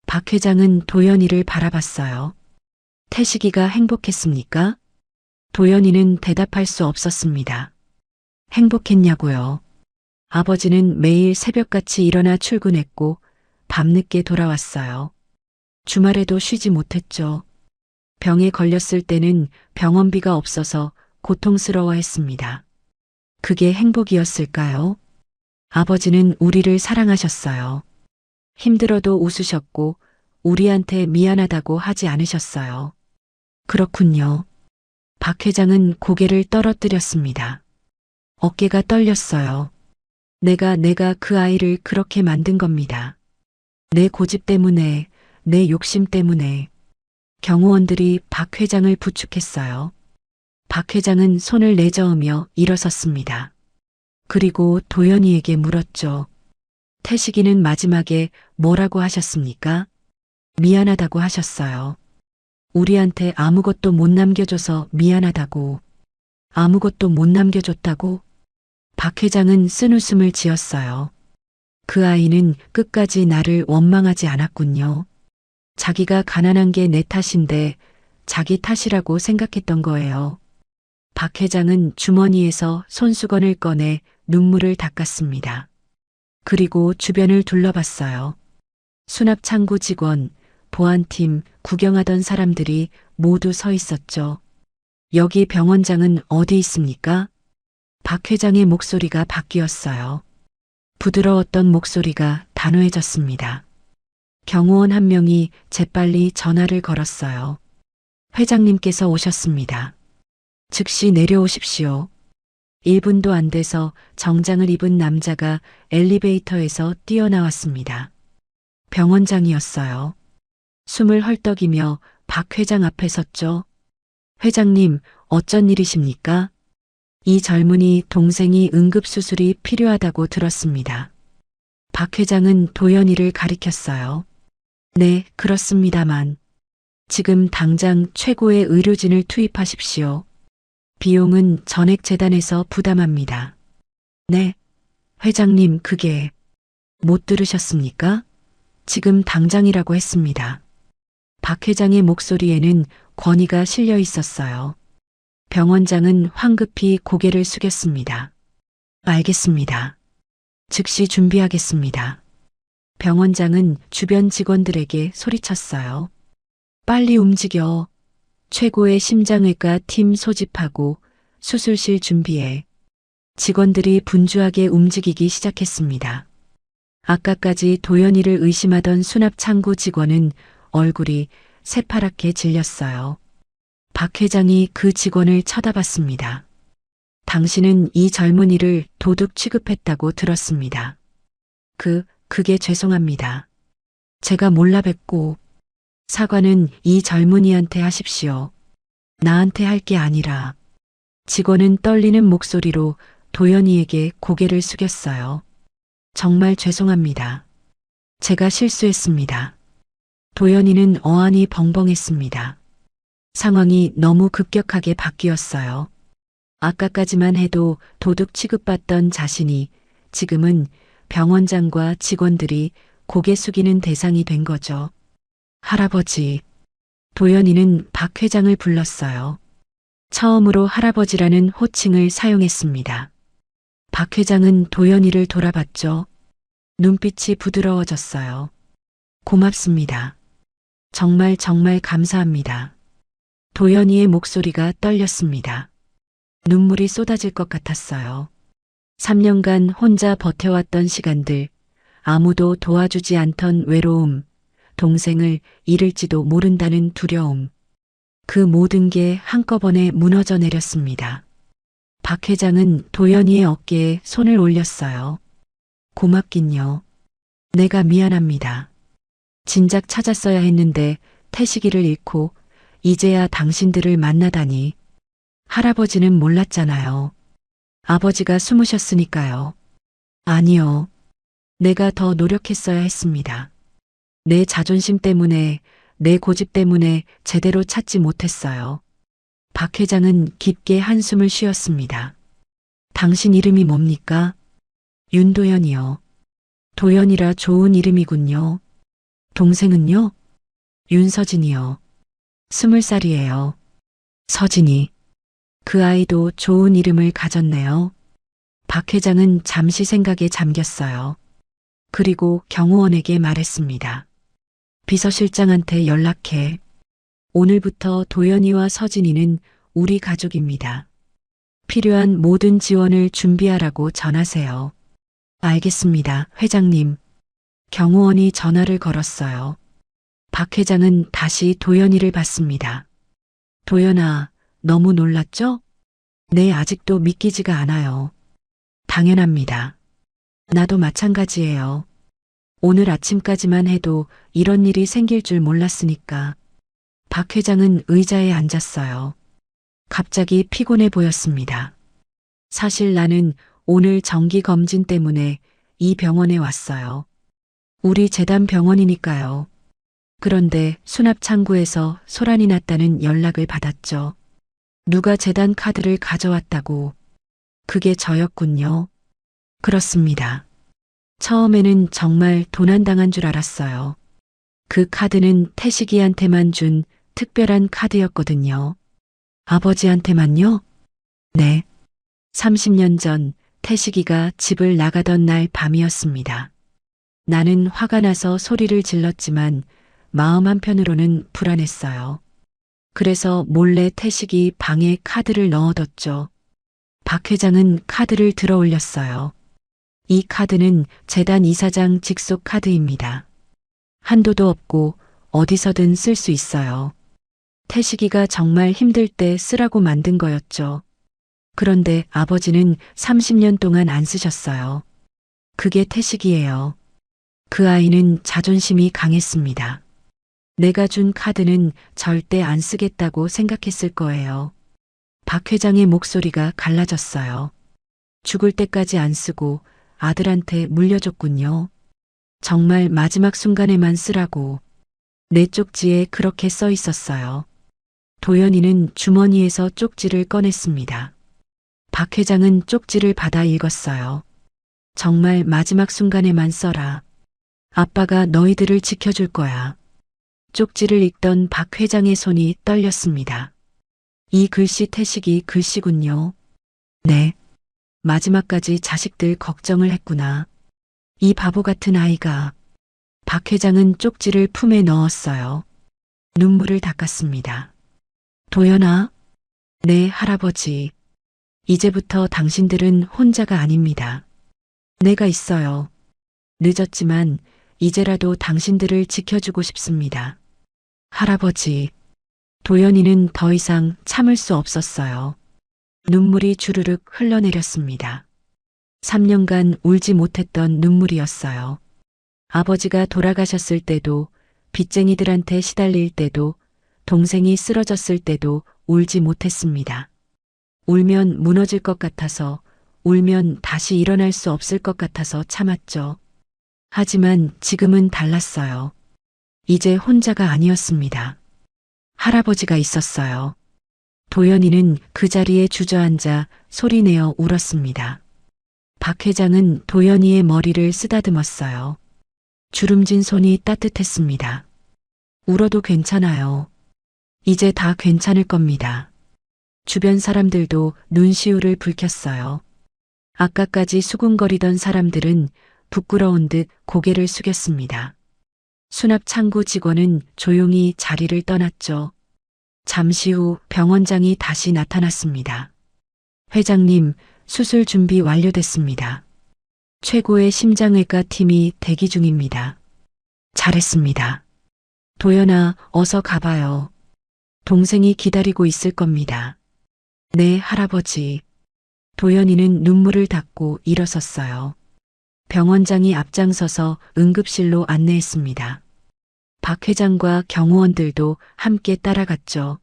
박 회장은 도연이를 바라봤어요. 태식이가 행복했습니까? 도연이는 대답할 수 없었습니다. 행복했냐고요. 아버지는 매일 새벽같이 일어나 출근했고 밤늦게 돌아왔어요. 주말에도 쉬지 못했죠. 병에 걸렸을 때는 병원비가 없어서 고통스러워했습니다. 그게 행복이었을까요? 아버지는 우리를 사랑하셨어요. 힘들어도 웃으셨고 우리한테 미안하다고 하지 않으셨어요. 그렇군요. 박 회장은 고개를 떨어뜨렸습니다. 어깨가 떨렸어요. 내가 그 아이를 그렇게 만든 겁니다. 내 고집 때문에, 내 욕심 때문에. 경호원들이 박 회장을 부축했어요. 박 회장은 손을 내저으며 일어섰습니다. 그리고 도연이에게 물었죠. 태식이는 마지막에 뭐라고 하셨습니까? 미안하다고 하셨어요. 우리한테 아무것도 못 남겨줘서 미안하다고. 아무것도 못 남겨줬다고? 박 회장은 쓴웃음을 지었어요. 그 아이는 끝까지 나를 원망하지 않았군요. 자기가 가난한 게 내 탓인데 자기 탓이라고 생각했던 거예요. 박 회장은 주머니에서 손수건을 꺼내 눈물을 닦았습니다. 그리고 주변을 둘러봤어요. 수납 창구 직원, 보안팀, 구경하던 사람들이 모두 서 있었죠. 여기 병원장은 어디 있습니까? 박 회장의 목소리가 바뀌었어요. 부드러웠던 목소리가 단호해졌습니다. 경호원 한 명이 재빨리 전화를 걸었어요. 회장님께서 오셨습니다. 즉시 내려오십시오. 1분도 안 돼서 정장을 입은 남자가 엘리베이터에서 뛰어나왔습니다. 병원장이었어요. 숨을 헐떡이며 박 회장 앞에 섰죠. 회장님, 어쩐 일이십니까? 이 젊은이 동생이 응급수술이 필요하다고 들었습니다. 박 회장은 도연이를 가리켰어요. 네, 그렇습니다만. 지금 당장 최고의 의료진을 투입하십시오. 비용은 전액재단에서 부담합니다. 네, 회장님 그게 못 들으셨습니까? 지금 당장이라고 했습니다. 박 회장의 목소리에는 권위가 실려 있었어요. 병원장은 황급히 고개를 숙였습니다. 알겠습니다. 즉시 준비하겠습니다. 병원장은 주변 직원들에게 소리쳤어요. 빨리 움직여. 최고의 심장외과 팀 소집하고 수술실 준비해. 직원들이 분주하게 움직이기 시작했습니다. 아까까지 도연이를 의심하던 수납창구 직원은 얼굴이 새파랗게 질렸어요. 박 회장이 그 직원을 쳐다봤습니다. 당신은 이 젊은이를 도둑 취급했다고 들었습니다. 그게 죄송합니다. 제가 몰라 뵙고 사과는 이 젊은이한테 하십시오. 나한테 할 게 아니라. 직원은 떨리는 목소리로 도연이에게 고개를 숙였어요. 정말 죄송합니다. 제가 실수했습니다. 도연이는 어안이 벙벙했습니다. 상황이 너무 급격하게 바뀌었어요. 아까까지만 해도 도둑 취급받던 자신이 지금은 병원장과 직원들이 고개 숙이는 대상이 된 거죠. 할아버지. 도연이는 박 회장을 불렀어요. 처음으로 할아버지라는 호칭을 사용했습니다. 박 회장은 도연이를 돌아봤죠. 눈빛이 부드러워졌어요. 고맙습니다. 정말 감사합니다. 도연이의 목소리가 떨렸습니다. 눈물이 쏟아질 것 같았어요. 3년간 혼자 버텨왔던 시간들, 아무도 도와주지 않던 외로움, 동생을 잃을지도 모른다는 두려움. 그 모든 게 한꺼번에 무너져 내렸습니다. 박 회장은 도연이의 어깨에 손을 올렸어요. 고맙긴요. 내가 미안합니다. 진작 찾았어야 했는데 태식이를 잃고 이제야 당신들을 만나다니. 할아버지는 몰랐잖아요. 아버지가 숨으셨으니까요. 아니요. 내가 더 노력했어야 했습니다. 내 자존심 때문에, 내 고집 때문에 제대로 찾지 못했어요. 박 회장은 깊게 한숨을 쉬었습니다. 당신 이름이 뭡니까? 윤도연이요. 도연이라 좋은 이름이군요. 동생은요? 윤서진이요. 20살이에요. 서진이. 그 아이도 좋은 이름을 가졌네요. 박 회장은 잠시 생각에 잠겼어요. 그리고 경호원에게 말했습니다. 비서실장한테 연락해. 오늘부터 도연이와 서진이는 우리 가족입니다. 필요한 모든 지원을 준비하라고 전하세요. 알겠습니다, 회장님. 경호원이 전화를 걸었어요. 박 회장은 다시 도연이를 봤습니다. 도연아, 너무 놀랐죠? 네, 아직도 믿기지가 않아요. 당연합니다. 나도 마찬가지예요. 오늘 아침까지만 해도 이런 일이 생길 줄 몰랐으니까. 박 회장은 의자에 앉았어요. 갑자기 피곤해 보였습니다. 사실 나는 오늘 정기 검진 때문에 이 병원에 왔어요. 우리 재단 병원이니까요. 그런데 수납 창구에서 소란이 났다는 연락을 받았죠. 누가 재단 카드를 가져왔다고. 그게 저였군요. 그렇습니다. 처음에는 정말 도난당한 줄 알았어요. 그 카드는 태식이한테만 준 특별한 카드였거든요. 아버지한테만요? 네. 30년 전 태식이가 집을 나가던 날 밤이었습니다. 나는 화가 나서 소리를 질렀지만 마음 한편으로는 불안했어요. 그래서 몰래 태식이 방에 카드를 넣어뒀죠. 박 회장은 카드를 들어 올렸어요. 이 카드는 재단 이사장 직속 카드입니다. 한도도 없고 어디서든 쓸 수 있어요. 태식이가 정말 힘들 때 쓰라고 만든 거였죠. 그런데 아버지는 30년 동안 안 쓰셨어요. 그게 태식이에요. 그 아이는 자존심이 강했습니다. 내가 준 카드는 절대 안 쓰겠다고 생각했을 거예요. 박 회장의 목소리가 갈라졌어요. 죽을 때까지 안 쓰고 아들한테 물려줬군요. 정말 마지막 순간에만 쓰라고. 내 쪽지에 그렇게 써 있었어요. 도연이는 주머니에서 쪽지를 꺼냈습니다. 박 회장은 쪽지를 받아 읽었어요. 정말 마지막 순간에만 써라. 아빠가 너희들을 지켜줄 거야. 쪽지를 읽던 박 회장의 손이 떨렸습니다. 이 글씨 태식이 글씨군요. 네. 마지막까지 자식들 걱정을 했구나. 이 바보 같은 아이가. 박 회장은 쪽지를 품에 넣었어요. 눈물을 닦았습니다. 도연아. 네, 할아버지. 이제부터 당신들은 혼자가 아닙니다. 내가 있어요. 늦었지만 이제라도 당신들을 지켜주고 싶습니다. 할아버지. 도연이는 더 이상 참을 수 없었어요. 눈물이 주르륵 흘러내렸습니다. 3년간 울지 못했던 눈물이었어요. 아버지가 돌아가셨을 때도, 빚쟁이들한테 시달릴 때도, 동생이 쓰러졌을 때도 울지 못했습니다. 울면 무너질 것 같아서, 울면 다시 일어날 수 없을 것 같아서 참았죠. 하지만 지금은 달랐어요. 이제 혼자가 아니었습니다. 할아버지가 있었어요. 도연이는 그 자리에 주저앉아 소리내어 울었습니다. 박 회장은 도연이의 머리를 쓰다듬었어요. 주름진 손이 따뜻했습니다. 울어도 괜찮아요. 이제 다 괜찮을 겁니다. 주변 사람들도 눈시울을 붉혔어요. 아까까지 수군거리던 사람들은 부끄러운 듯 고개를 숙였습니다. 수납 창구 직원은 조용히 자리를 떠났죠. 잠시 후 병원장이 다시 나타났습니다. 회장님, 수술 준비 완료됐습니다. 최고의 심장외과 팀이 대기 중입니다. 잘했습니다. 도연아, 어서 가봐요. 동생이 기다리고 있을 겁니다. 네, 할아버지. 도연이는 눈물을 닦고 일어섰어요. 병원장이 앞장서서 응급실로 안내했습니다. 박 회장과 경호원들도 함께 따라갔죠.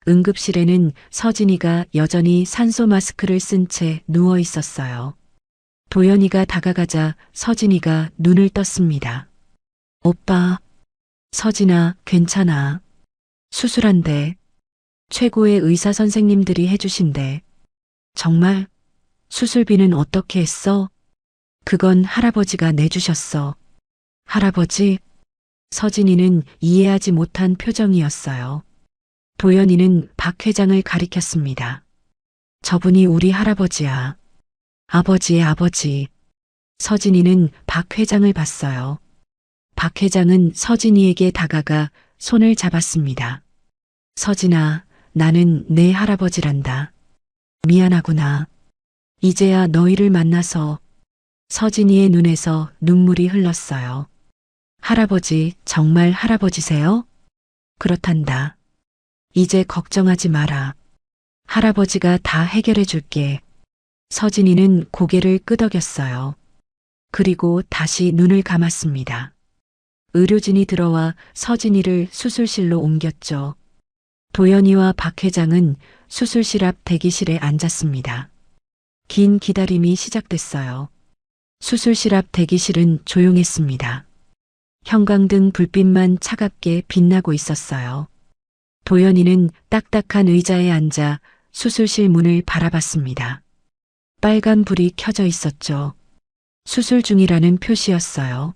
응급실에는 서진이가 여전히 산소 마스크를 쓴 채 누워 있었어요. 도연이가 다가가자 서진이가 눈을 떴습니다. 오빠. 서진아, 괜찮아. 수술한대. 최고의 의사 선생님들이 해주신대. 정말? 수술비는 어떻게 했어? 그건 할아버지가 내주셨어. 할아버지? 서진이는 이해하지 못한 표정이었어요. 도연이는 박 회장을 가리켰습니다. 저분이 우리 할아버지야. 아버지의 아버지. 서진이는 박 회장을 봤어요. 박 회장은 서진이에게 다가가 손을 잡았습니다. 서진아, 나는 내 할아버지란다. 미안하구나. 이제야 너희를 만나서. 서진이의 눈에서 눈물이 흘렀어요. 할아버지, 정말 할아버지세요? 그렇단다. 이제 걱정하지 마라. 할아버지가 다 해결해 줄게. 서진이는 고개를 끄덕였어요. 그리고 다시 눈을 감았습니다. 의료진이 들어와 서진이를 수술실로 옮겼죠. 도연이와 박 회장은 수술실 앞 대기실에 앉았습니다. 긴 기다림이 시작됐어요. 수술실 앞 대기실은 조용했습니다. 형광등 불빛만 차갑게 빛나고 있었어요. 도연이는 딱딱한 의자에 앉아 수술실 문을 바라봤습니다. 빨간 불이 켜져 있었죠. 수술 중이라는 표시였어요.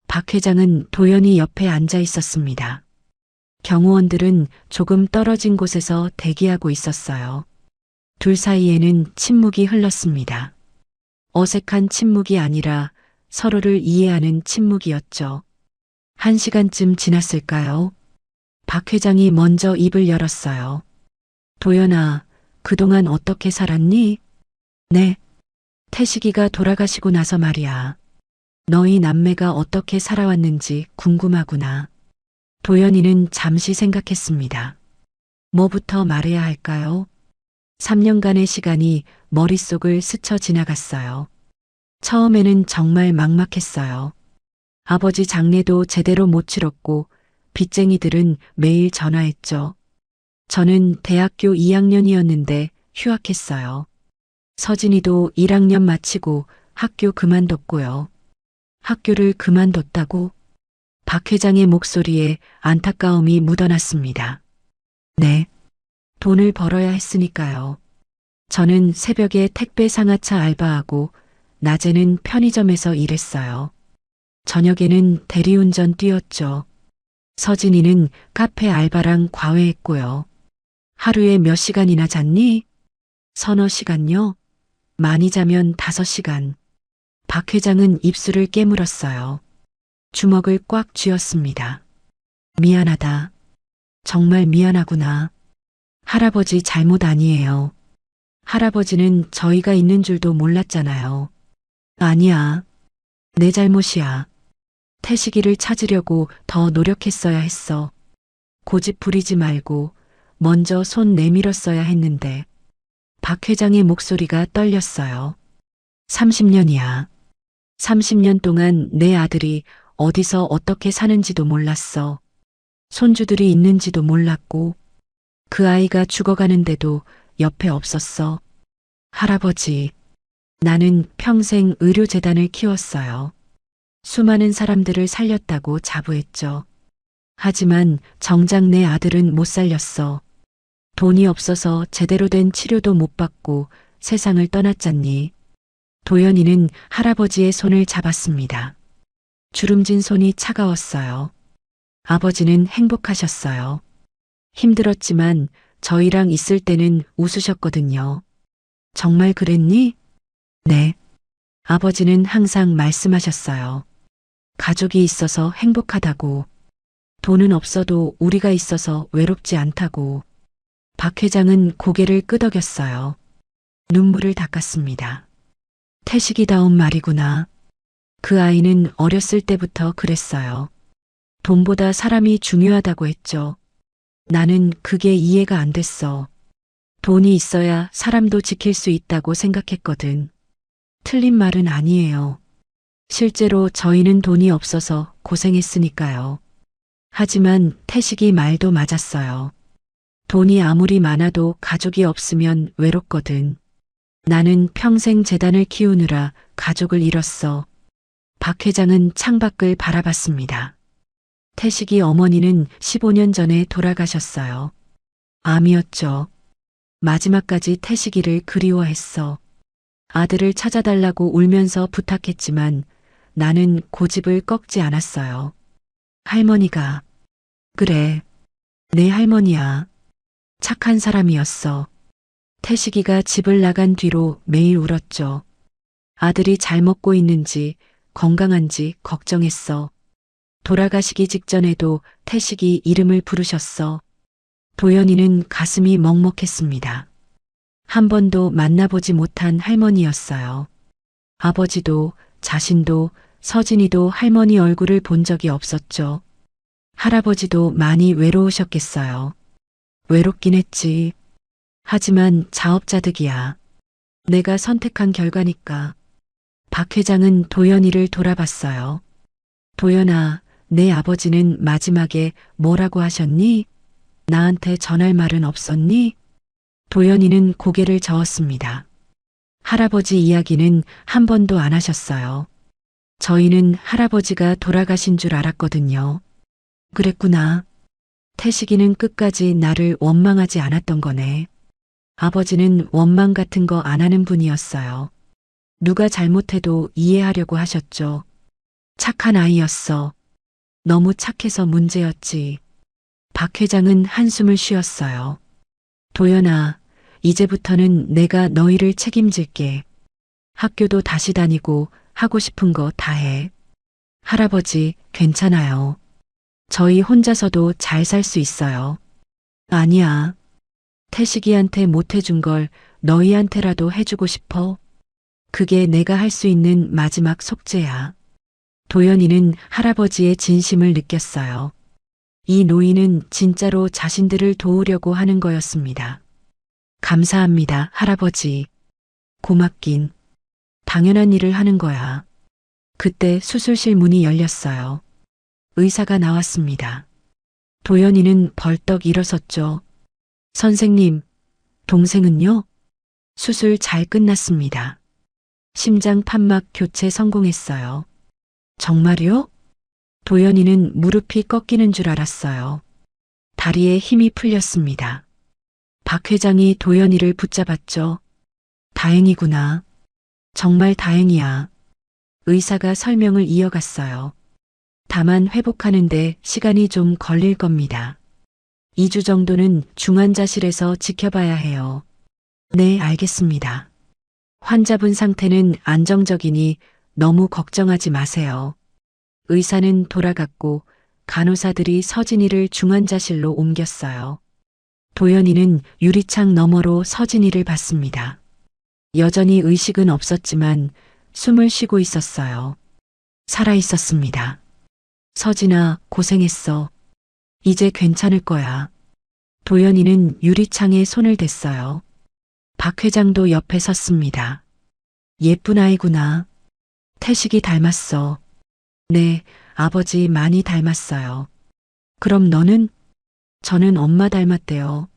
박 회장은 도연이 옆에 앉아 있었습니다. 경호원들은 조금 떨어진 곳에서 대기하고 있었어요. 둘 사이에는 침묵이 흘렀습니다. 어색한 침묵이 아니라 서로를 이해하는 침묵이었죠. 1시간쯤 지났을까요? 박 회장이 먼저 입을 열었어요. 도연아, 그동안 어떻게 살았니? 네. 태식이가 돌아가시고 나서 말이야. 너희 남매가 어떻게 살아왔는지 궁금하구나. 도연이는 잠시 생각했습니다. 뭐부터 말해야 할까요? 3년간의 시간이 머릿속을 스쳐 지나갔어요. 처음에는 정말 막막했어요. 아버지 장례도 제대로 못 치렀고 빚쟁이들은 매일 전화했죠. 저는 대학교 2학년이었는데 휴학했어요. 서진이도 1학년 마치고 학교 그만뒀고요. 학교를 그만뒀다고? 박 회장의 목소리에 안타까움이 묻어났습니다. 네. 돈을 벌어야 했으니까요. 저는 새벽에 택배 상하차 알바하고 낮에는 편의점에서 일했어요. 저녁에는 대리운전 뛰었죠. 서진이는 카페 알바랑 과외했고요. 하루에 몇 시간이나 잤니? 서너 시간요? 많이 자면 5시간. 박 회장은 입술을 깨물었어요. 주먹을 꽉 쥐었습니다. 미안하다. 정말 미안하구나. 할아버지 잘못 아니에요. 할아버지는 저희가 있는 줄도 몰랐잖아요. 아니야. 내 잘못이야. 태식이를 찾으려고 더 노력했어야 했어. 고집 부리지 말고 먼저 손 내밀었어야 했는데. 박 회장의 목소리가 떨렸어요. 30년이야. 30년 동안 내 아들이 어디서 어떻게 사는지도 몰랐어. 손주들이 있는지도 몰랐고 그 아이가 죽어가는데도 옆에 없었어. 할아버지, 나는 평생 의료재단을 키웠어요. 수많은 사람들을 살렸다고 자부했죠. 하지만 정작 내 아들은 못 살렸어. 돈이 없어서 제대로 된 치료도 못 받고 세상을 떠났잖니. 도연이는 할아버지의 손을 잡았습니다. 주름진 손이 차가웠어요. 아버지는 행복하셨어요. 힘들었지만 저희랑 있을 때는 웃으셨거든요. 정말 그랬니? 네. 아버지는 항상 말씀하셨어요. 가족이 있어서 행복하다고. 돈은 없어도 우리가 있어서 외롭지 않다고. 박 회장은 고개를 끄덕였어요. 눈물을 닦았습니다. 태식이다운 말이구나. 그 아이는 어렸을 때부터 그랬어요. 돈보다 사람이 중요하다고 했죠. 나는 그게 이해가 안 됐어. 돈이 있어야 사람도 지킬 수 있다고 생각했거든. 틀린 말은 아니에요. 실제로 저희는 돈이 없어서 고생했으니까요. 하지만 태식이 말도 맞았어요. 돈이 아무리 많아도 가족이 없으면 외롭거든. 나는 평생 재단을 키우느라 가족을 잃었어. 박 회장은 창밖을 바라봤습니다. 태식이 어머니는 15년 전에 돌아가셨어요. 암이었죠. 마지막까지 태식이를 그리워했어. 아들을 찾아달라고 울면서 부탁했지만 나는 고집을 꺾지 않았어요. 할머니가, 그래, 내 할머니야. 착한 사람이었어. 태식이가 집을 나간 뒤로 매일 울었죠. 아들이 잘 먹고 있는지 건강한지 걱정했어. 돌아가시기 직전에도 태식이 이름을 부르셨어. 도연이는 가슴이 먹먹했습니다. 한 번도 만나보지 못한 할머니였어요. 아버지도 자신도 서진이도 할머니 얼굴을 본 적이 없었죠. 할아버지도 많이 외로우셨겠어요. 외롭긴 했지. 하지만 자업자득이야. 내가 선택한 결과니까. 박 회장은 도연이를 돌아봤어요. 도연아, 내 아버지는 마지막에 뭐라고 하셨니? 나한테 전할 말은 없었니? 도연이는 고개를 저었습니다. 할아버지 이야기는 한 번도 안 하셨어요. 저희는 할아버지가 돌아가신 줄 알았거든요. 그랬구나. 태식이는 끝까지 나를 원망하지 않았던 거네. 아버지는 원망 같은 거 안 하는 분이었어요. 누가 잘못해도 이해하려고 하셨죠. 착한 아이였어. 너무 착해서 문제였지. 박 회장은 한숨을 쉬었어요. 도연아, 이제부터는 내가 너희를 책임질게. 학교도 다시 다니고 하고 싶은 거 다 해. 할아버지, 괜찮아요. 저희 혼자서도 잘 살 수 있어요. 아니야. 태식이한테 못 해준 걸 너희한테라도 해주고 싶어. 그게 내가 할 수 있는 마지막 속죄야. 도연이는 할아버지의 진심을 느꼈어요. 이 노인은 진짜로 자신들을 도우려고 하는 거였습니다. 감사합니다, 할아버지. 고맙긴. 당연한 일을 하는 거야. 그때 수술실 문이 열렸어요. 의사가 나왔습니다. 도연이는 벌떡 일어섰죠. 선생님, 동생은요? 수술 잘 끝났습니다. 심장 판막 교체 성공했어요. 정말요? 도연이는 무릎이 꺾이는 줄 알았어요. 다리에 힘이 풀렸습니다. 박 회장이 도연이를 붙잡았죠. 다행이구나. 정말 다행이야. 의사가 설명을 이어갔어요. 다만 회복하는데 시간이 좀 걸릴 겁니다. 2주 정도는 중환자실에서 지켜봐야 해요. 네, 알겠습니다. 환자분 상태는 안정적이니 너무 걱정하지 마세요. 의사는 돌아갔고 간호사들이 서진이를 중환자실로 옮겼어요. 도연이는 유리창 너머로 서진이를 봤습니다. 여전히 의식은 없었지만 숨을 쉬고 있었어요. 살아 있었습니다. 서진아, 고생했어. 이제 괜찮을 거야. 도연이는 유리창에 손을 댔어요. 박 회장도 옆에 섰습니다. 예쁜 아이구나. 태식이 닮았어. 네, 아버지 많이 닮았어요. 그럼 너는? 저는 엄마 닮았대요.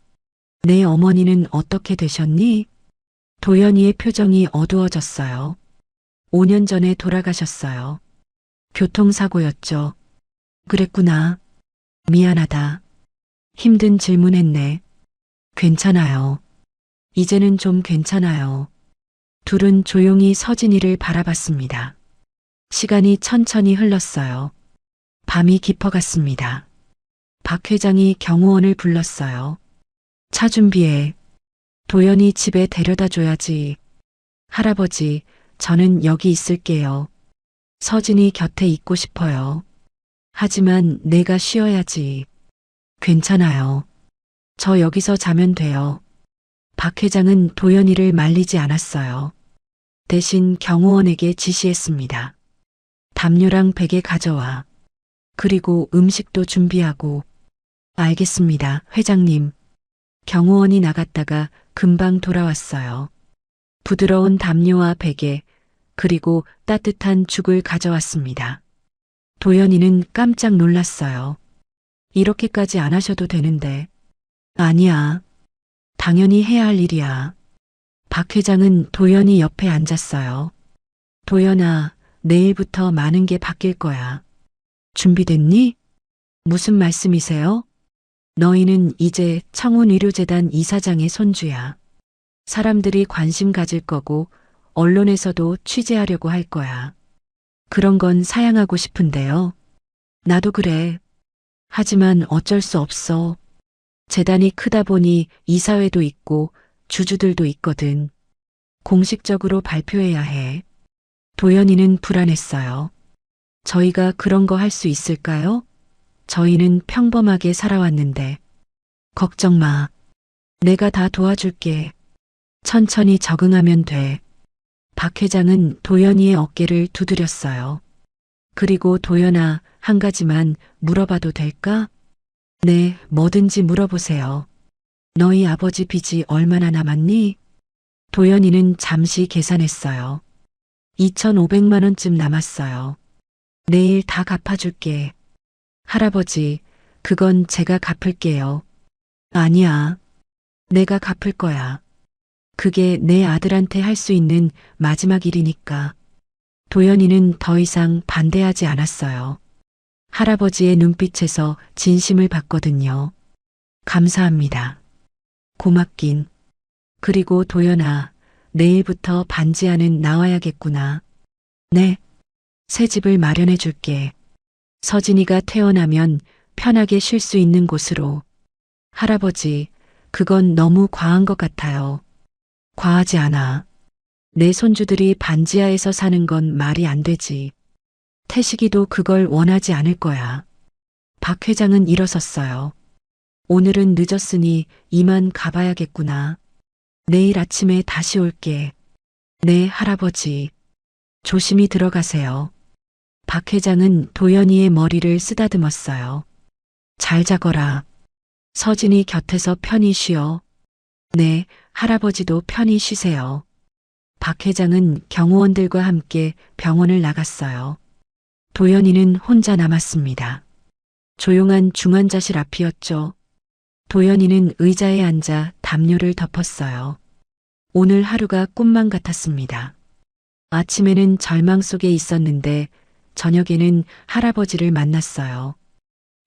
내 어머니는 어떻게 되셨니? 도연이의 표정이 어두워졌어요. 5년 전에 돌아가셨어요. 교통사고였죠. 그랬구나. 미안하다. 힘든 질문했네. 괜찮아요. 이제는 좀 괜찮아요. 둘은 조용히 서진이를 바라봤습니다. 시간이 천천히 흘렀어요. 밤이 깊어갔습니다. 박 회장이 경호원을 불렀어요. 차 준비해. 도연이 집에 데려다 줘야지. 할아버지, 저는 여기 있을게요. 서진이 곁에 있고 싶어요. 하지만 내가 쉬어야지. 괜찮아요. 저 여기서 자면 돼요. 박 회장은 도연이를 말리지 않았어요. 대신 경호원에게 지시했습니다. 담요랑 베개 가져와. 그리고 음식도 준비하고. 알겠습니다, 회장님. 경호원이 나갔다가 금방 돌아왔어요. 부드러운 담요와 베개, 그리고 따뜻한 죽을 가져왔습니다. 도연이는 깜짝 놀랐어요. 이렇게까지 안 하셔도 되는데. 아니야. 당연히 해야 할 일이야. 박 회장은 도연이 옆에 앉았어요. 도연아, 내일부터 많은 게 바뀔 거야. 준비됐니? 무슨 말씀이세요? 너희는 이제 청운의료재단 이사장의 손주야. 사람들이 관심 가질 거고 언론에서도 취재하려고 할 거야. 그런 건 사양하고 싶은데요. 나도 그래. 하지만 어쩔 수 없어. 재단이 크다 보니 이사회도 있고 주주들도 있거든. 공식적으로 발표해야 해. 도연이는 불안했어요. 저희가 그런 거 할 수 있을까요? 저희는 평범하게 살아왔는데. 걱정 마. 내가 다 도와줄게. 천천히 적응하면 돼. 박 회장은 도연이의 어깨를 두드렸어요. 그리고 도연아, 한 가지만 물어봐도 될까? 네, 뭐든지 물어보세요. 너희 아버지 빚이 얼마나 남았니? 도연이는 잠시 계산했어요. 2,500만 원쯤 남았어요. 내일 다 갚아줄게. 할아버지, 그건 제가 갚을게요. 아니야. 내가 갚을 거야. 그게 내 아들한테 할 수 있는 마지막 일이니까. 도연이는 더 이상 반대하지 않았어요. 할아버지의 눈빛에서 진심을 봤거든요. 감사합니다. 고맙긴. 그리고 도연아, 내일부터 반지하는 나와야겠구나. 네. 새 집을 마련해 줄게. 서진이가 태어나면 편하게 쉴 수 있는 곳으로. 할아버지, 그건 너무 과한 것 같아요. 과하지 않아. 내 손주들이 반지하에서 사는 건 말이 안 되지. 태식이도 그걸 원하지 않을 거야. 박 회장은 일어섰어요. 오늘은 늦었으니 이만 가봐야겠구나. 내일 아침에 다시 올게. 네, 할아버지. 조심히 들어가세요. 박 회장은 도연이의 머리를 쓰다듬었어요. 잘 자거라. 서진이 곁에서 편히 쉬어. 네, 할아버지도 편히 쉬세요. 박 회장은 경호원들과 함께 병원을 나갔어요. 도연이는 혼자 남았습니다. 조용한 중환자실 앞이었죠. 도연이는 의자에 앉아 담요를 덮었어요. 오늘 하루가 꿈만 같았습니다. 아침에는 절망 속에 있었는데 저녁에는 할아버지를 만났어요.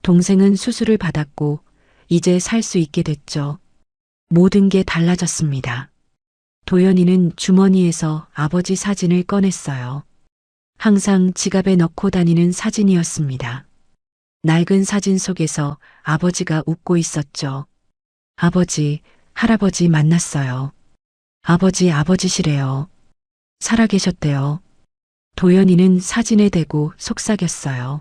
동생은 수술을 받았고 이제 살 수 있게 됐죠. 모든 게 달라졌습니다. 도연이는 주머니에서 아버지 사진을 꺼냈어요. 항상 지갑에 넣고 다니는 사진이었습니다. 낡은 사진 속에서 아버지가 웃고 있었죠. 아버지, 할아버지 만났어요. 아버지시래요. 살아계셨대요. 도연이는 사진에 대고 속삭였어요.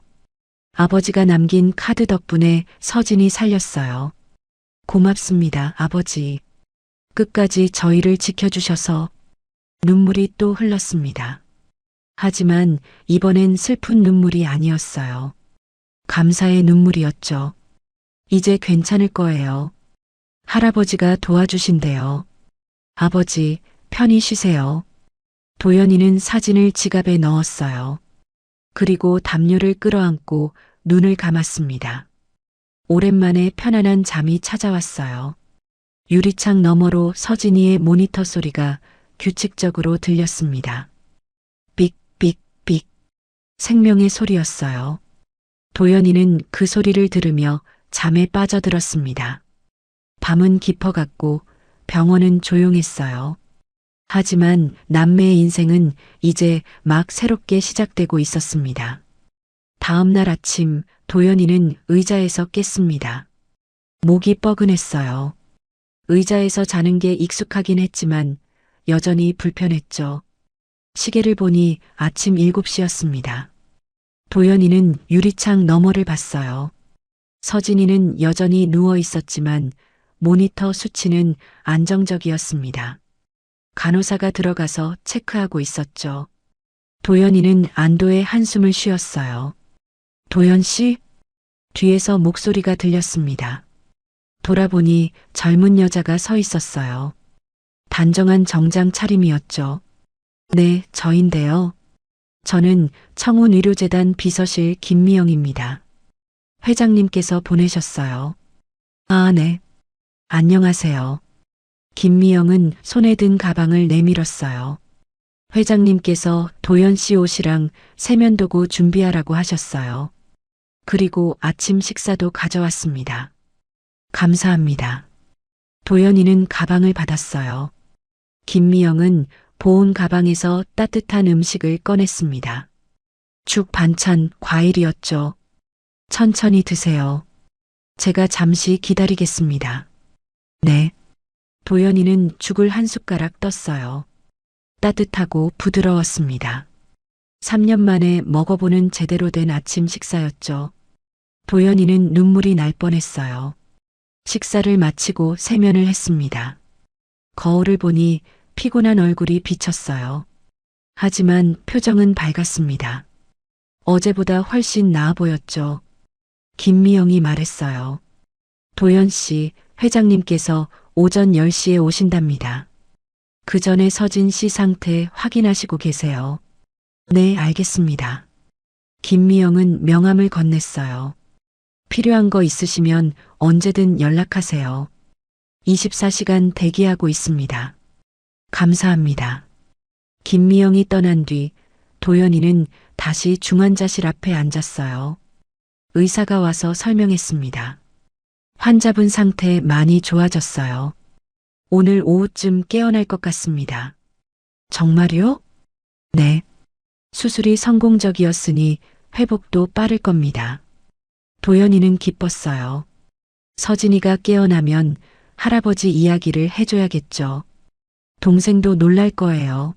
아버지가 남긴 카드 덕분에 서진이 살렸어요. 고맙습니다, 아버지. 끝까지 저희를 지켜주셔서. 눈물이 또 흘렀습니다. 하지만 이번엔 슬픈 눈물이 아니었어요. 감사의 눈물이었죠. 이제 괜찮을 거예요. 할아버지가 도와주신대요. 아버지, 편히 쉬세요. 도연이는 사진을 지갑에 넣었어요. 그리고 담요를 끌어안고 눈을 감았습니다. 오랜만에 편안한 잠이 찾아왔어요. 유리창 너머로 서진이의 모니터 소리가 규칙적으로 들렸습니다. 삑삑삑. 생명의 소리였어요. 도연이는 그 소리를 들으며 잠에 빠져들었습니다. 밤은 깊어갔고 병원은 조용했어요. 하지만 남매의 인생은 이제 막 새롭게 시작되고 있었습니다. 다음 날 아침 도연이는 의자에서 깼습니다. 목이 뻐근했어요. 의자에서 자는 게 익숙하긴 했지만 여전히 불편했죠. 시계를 보니 아침 7시였습니다. 도연이는 유리창 너머를 봤어요. 서진이는 여전히 누워 있었지만 모니터 수치는 안정적이었습니다. 간호사가 들어가서 체크하고 있었죠. 도연이는 안도의 한숨을 쉬었어요. 도연 씨? 뒤에서 목소리가 들렸습니다. 돌아보니 젊은 여자가 서 있었어요. 단정한 정장 차림이었죠. 네, 저인데요. 저는 청운의료재단 비서실 김미영입니다. 회장님께서 보내셨어요. 아, 네. 안녕하세요. 김미영은 손에 든 가방을 내밀었어요. 회장님께서 도연 씨 옷이랑 세면도구 준비하라고 하셨어요. 그리고 아침 식사도 가져왔습니다. 감사합니다. 도연이는 가방을 받았어요. 김미영은 보온 가방에서 따뜻한 음식을 꺼냈습니다. 죽 반찬, 과일이었죠. 천천히 드세요. 제가 잠시 기다리겠습니다. 네. 도연이는 죽을 한 숟가락 떴어요. 따뜻하고 부드러웠습니다. 3년 만에 먹어보는 제대로 된 아침 식사였죠. 도연이는 눈물이 날 뻔했어요. 식사를 마치고 세면을 했습니다. 거울을 보니 피곤한 얼굴이 비쳤어요. 하지만 표정은 밝았습니다. 어제보다 훨씬 나아 보였죠. 김미영이 말했어요. 도연 씨, 회장님께서 오전 10시에 오신답니다. 그 전에 서진 씨 상태 확인하시고 계세요. 네, 알겠습니다. 김미영은 명함을 건넸어요. 필요한 거 있으시면 언제든 연락하세요. 24시간 대기하고 있습니다. 감사합니다. 김미영이 떠난 뒤 도연이는 다시 중환자실 앞에 앉았어요. 의사가 와서 설명했습니다. 환자분 상태 많이 좋아졌어요. 오늘 오후쯤 깨어날 것 같습니다. 정말요? 네. 수술이 성공적이었으니 회복도 빠를 겁니다. 도연이는 기뻤어요. 서진이가 깨어나면 할아버지 이야기를 해줘야겠죠. 동생도 놀랄 거예요.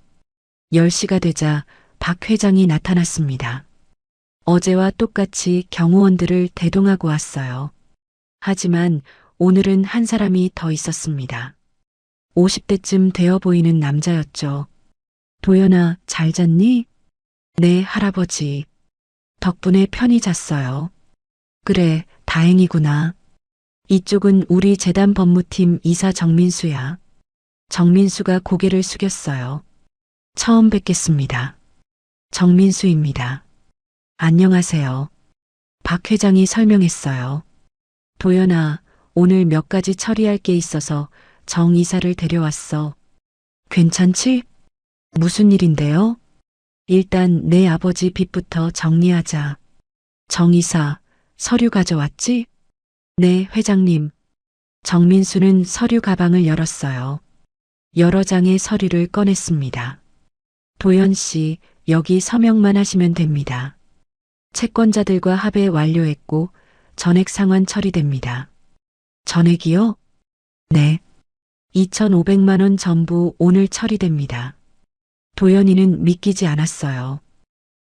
10시가 되자 박 회장이 나타났습니다. 어제와 똑같이 경호원들을 대동하고 왔어요. 하지만 오늘은 한 사람이 더 있었습니다. 50대쯤 되어 보이는 남자였죠. 도연아, 잘 잤니? 네, 할아버지. 덕분에 편히 잤어요. 그래, 다행이구나. 이쪽은 우리 재단 법무팀 이사 정민수야. 정민수가 고개를 숙였어요. 처음 뵙겠습니다. 정민수입니다. 안녕하세요. 박 회장이 설명했어요. 도연아, 오늘 몇 가지 처리할 게 있어서 정 이사를 데려왔어. 괜찮지? 무슨 일인데요? 일단 내 아버지 빚부터 정리하자. 정 이사, 서류 가져왔지? 네, 회장님. 정민수는 서류 가방을 열었어요. 여러 장의 서류를 꺼냈습니다. 도연 씨, 여기 서명만 하시면 됩니다. 채권자들과 합의 완료했고 전액 상환 처리됩니다. 전액이요? 네. 2,500만 원 전부 오늘 처리됩니다. 도연이는 믿기지 않았어요.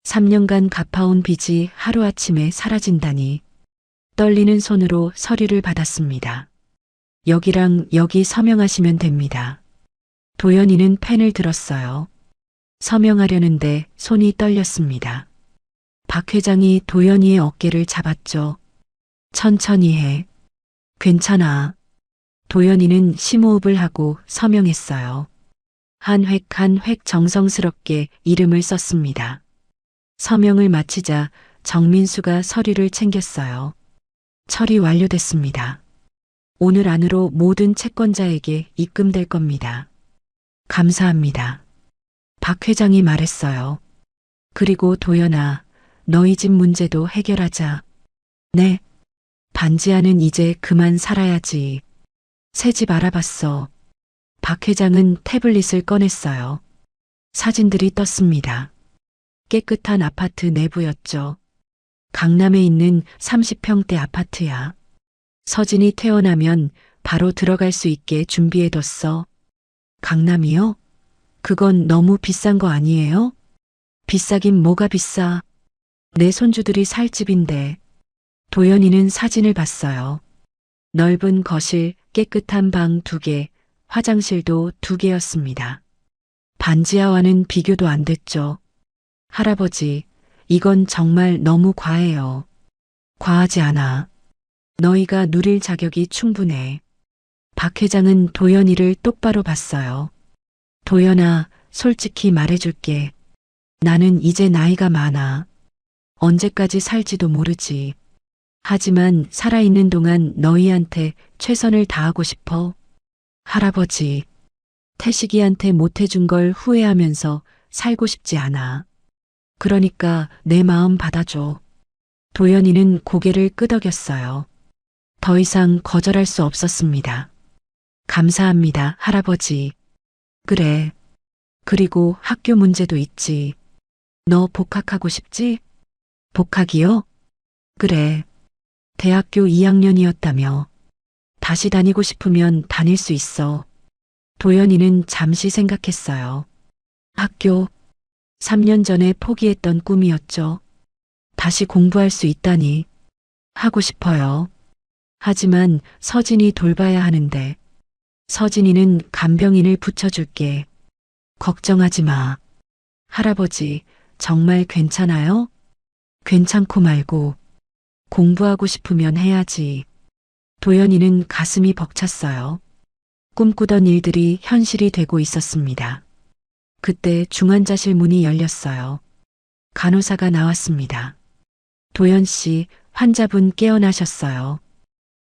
3년간 갚아온 빚이 하루아침에 사라진다니. 떨리는 손으로 서류를 받았습니다. 여기랑 여기 서명하시면 됩니다. 도연이는 펜을 들었어요. 서명하려는데 손이 떨렸습니다. 박 회장이 도연이의 어깨를 잡았죠. 천천히 해. 괜찮아. 도연이는 심호흡을 하고 서명했어요. 한 획 한 획 정성스럽게 이름을 썼습니다. 서명을 마치자 정민수가 서류를 챙겼어요. 처리 완료됐습니다. 오늘 안으로 모든 채권자에게 입금될 겁니다. 감사합니다. 박 회장이 말했어요. 그리고 도연아, 너희 집 문제도 해결하자. 네. 반지하는 이제 그만 살아야지. 새 집 알아봤어. 박 회장은 태블릿을 꺼냈어요. 사진들이 떴습니다. 깨끗한 아파트 내부였죠. 강남에 있는 30평대 아파트야. 서진이 퇴원하면 바로 들어갈 수 있게 준비해뒀어. 강남이요? 그건 너무 비싼 거 아니에요? 비싸긴 뭐가 비싸. 내 손주들이 살 집인데. 도연이는 사진을 봤어요. 넓은 거실, 깨끗한 방 2개, 화장실도 2개였습니다. 반지하와는 비교도 안 됐죠. 할아버지, 이건 정말 너무 과해요. 과하지 않아. 너희가 누릴 자격이 충분해. 박 회장은 도연이를 똑바로 봤어요. 도연아, 솔직히 말해줄게. 나는 이제 나이가 많아. 언제까지 살지도 모르지. 하지만 살아있는 동안 너희한테 최선을 다하고 싶어. 할아버지, 태식이한테 못해준 걸 후회하면서 살고 싶지 않아. 그러니까 내 마음 받아줘. 도연이는 고개를 끄덕였어요. 더 이상 거절할 수 없었습니다. 감사합니다, 할아버지. 그래. 그리고 학교 문제도 있지. 너 복학하고 싶지? 복학이요? 그래. 대학교 2학년이었다며. 다시 다니고 싶으면 다닐 수 있어. 도연이는 잠시 생각했어요. 학교, 3년 전에 포기했던 꿈이었죠. 다시 공부할 수 있다니. 하고 싶어요. 하지만 서진이 돌봐야 하는데. 서진이는 간병인을 붙여줄게. 걱정하지 마. 할아버지, 정말 괜찮아요? 괜찮고 말고. 공부하고 싶으면 해야지. 도연이는 가슴이 벅찼어요. 꿈꾸던 일들이 현실이 되고 있었습니다. 그때 중환자실 문이 열렸어요. 간호사가 나왔습니다. 도연 씨, 환자분 깨어나셨어요.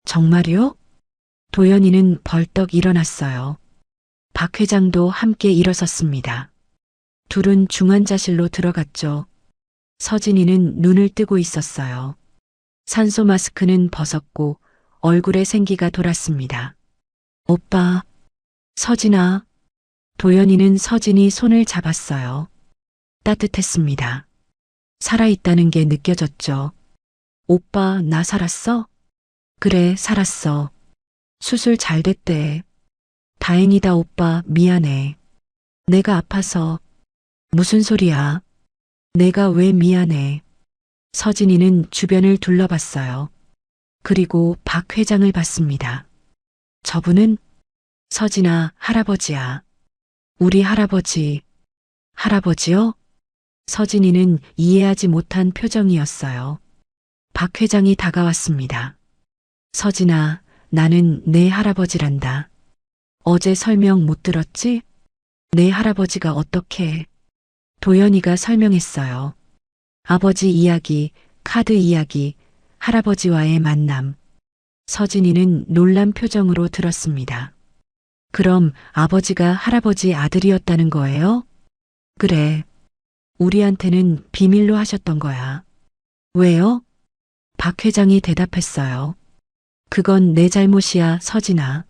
정말요? 도연이는 벌떡 일어났어요. 박 회장도 함께 일어섰습니다. 둘은 중환자실로 들어갔죠. 서진이는 눈을 뜨고 있었어요. 산소 마스크는 벗었고 얼굴에 생기가 돌았습니다. 오빠, 서진아. 도연이는 서진이 손을 잡았어요. 따뜻했습니다. 살아있다는 게 느껴졌죠. 오빠, 나 살았어? 그래, 살았어. 수술 잘 됐대. 다행이다, 오빠, 미안해. 내가 아파서. 무슨 소리야? 내가 왜 미안해? 서진이는 주변을 둘러봤어요. 그리고 박 회장을 봤습니다. 저분은? 서진아, 할아버지야. 우리 할아버지. 할아버지요? 서진이는 이해하지 못한 표정이었어요. 박 회장이 다가왔습니다. 서진아, 나는 내 할아버지란다. 어제 설명 못 들었지? 내 할아버지가 어떻게? 도연이가 설명했어요. 아버지 이야기, 카드 이야기, 할아버지와의 만남. 서진이는 놀란 표정으로 들었습니다. 그럼 아버지가 할아버지 아들이었다는 거예요? 그래. 우리한테는 비밀로 하셨던 거야. 왜요? 박 회장이 대답했어요. 그건 내 잘못이야, 서진아.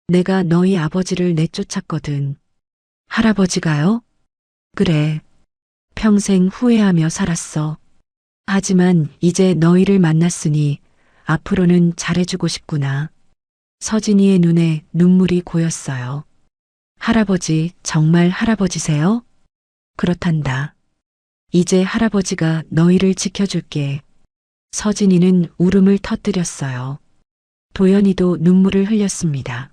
내가 너희 아버지를 내쫓았거든. 할아버지가요? 그래. 평생 후회하며 살았어. 하지만 이제 너희를 만났으니 앞으로는 잘해주고 싶구나. 서진이의 눈에 눈물이 고였어요. 할아버지, 정말 할아버지세요? 그렇단다. 이제 할아버지가 너희를 지켜줄게. 서진이는 울음을 터뜨렸어요. 도연이도 눈물을 흘렸습니다.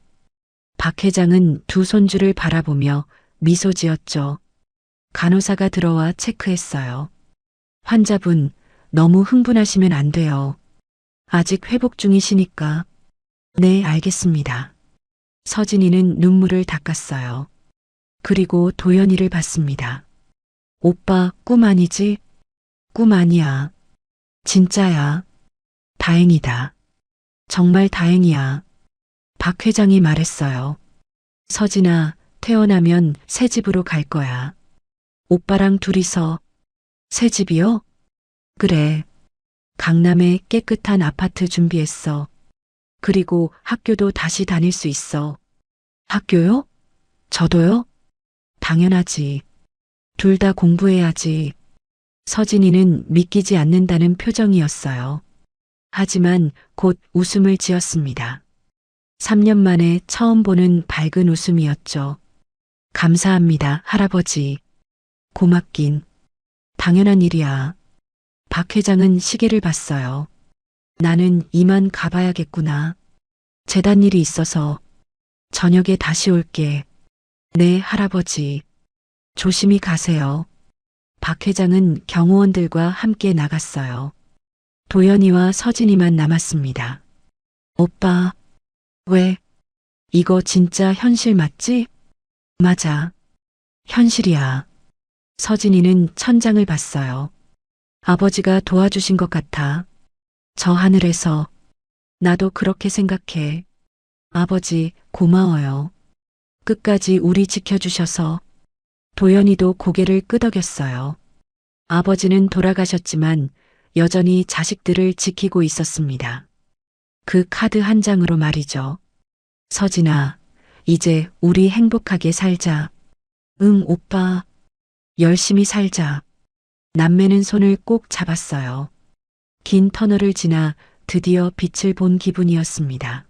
박 회장은 두 손주를 바라보며 미소 지었죠. 간호사가 들어와 체크했어요. 환자분, 너무 흥분하시면 안 돼요. 아직 회복 중이시니까. 네, 알겠습니다. 서진이는 눈물을 닦았어요. 그리고 도연이를 봤습니다. 오빠, 꿈 아니지? 꿈 아니야. 진짜야. 다행이다. 정말 다행이야. 박 회장이 말했어요. 서진아, 태어나면 새 집으로 갈 거야. 오빠랑 둘이서. 새 집이요? 그래. 강남에 깨끗한 아파트 준비했어. 그리고 학교도 다시 다닐 수 있어. 학교요? 저도요? 당연하지. 둘 다 공부해야지. 서진이는 믿기지 않는다는 표정이었어요. 하지만 곧 웃음을 지었습니다. 3년 만에 처음 보는 밝은 웃음이었죠. 감사합니다, 할아버지. 고맙긴. 당연한 일이야. 박 회장은 시계를 봤어요. 나는 이만 가봐야겠구나. 재단 일이 있어서. 저녁에 다시 올게. 네, 할아버지. 조심히 가세요. 박 회장은 경호원들과 함께 나갔어요. 도연이와 서진이만 남았습니다. 오빠, 왜? 이거 진짜 현실 맞지? 맞아. 현실이야. 서진이는 천장을 봤어요. 아버지가 도와주신 것 같아. 저 하늘에서. 나도 그렇게 생각해. 아버지, 고마워요. 끝까지 우리 지켜주셔서. 도연이도 고개를 끄덕였어요. 아버지는 돌아가셨지만 여전히 자식들을 지키고 있었습니다. 그 카드 한 장으로 말이죠. 서진아, 이제 우리 행복하게 살자. 응, 오빠. 열심히 살자. 남매는 손을 꼭 잡았어요. 긴 터널을 지나 드디어 빛을 본 기분이었습니다.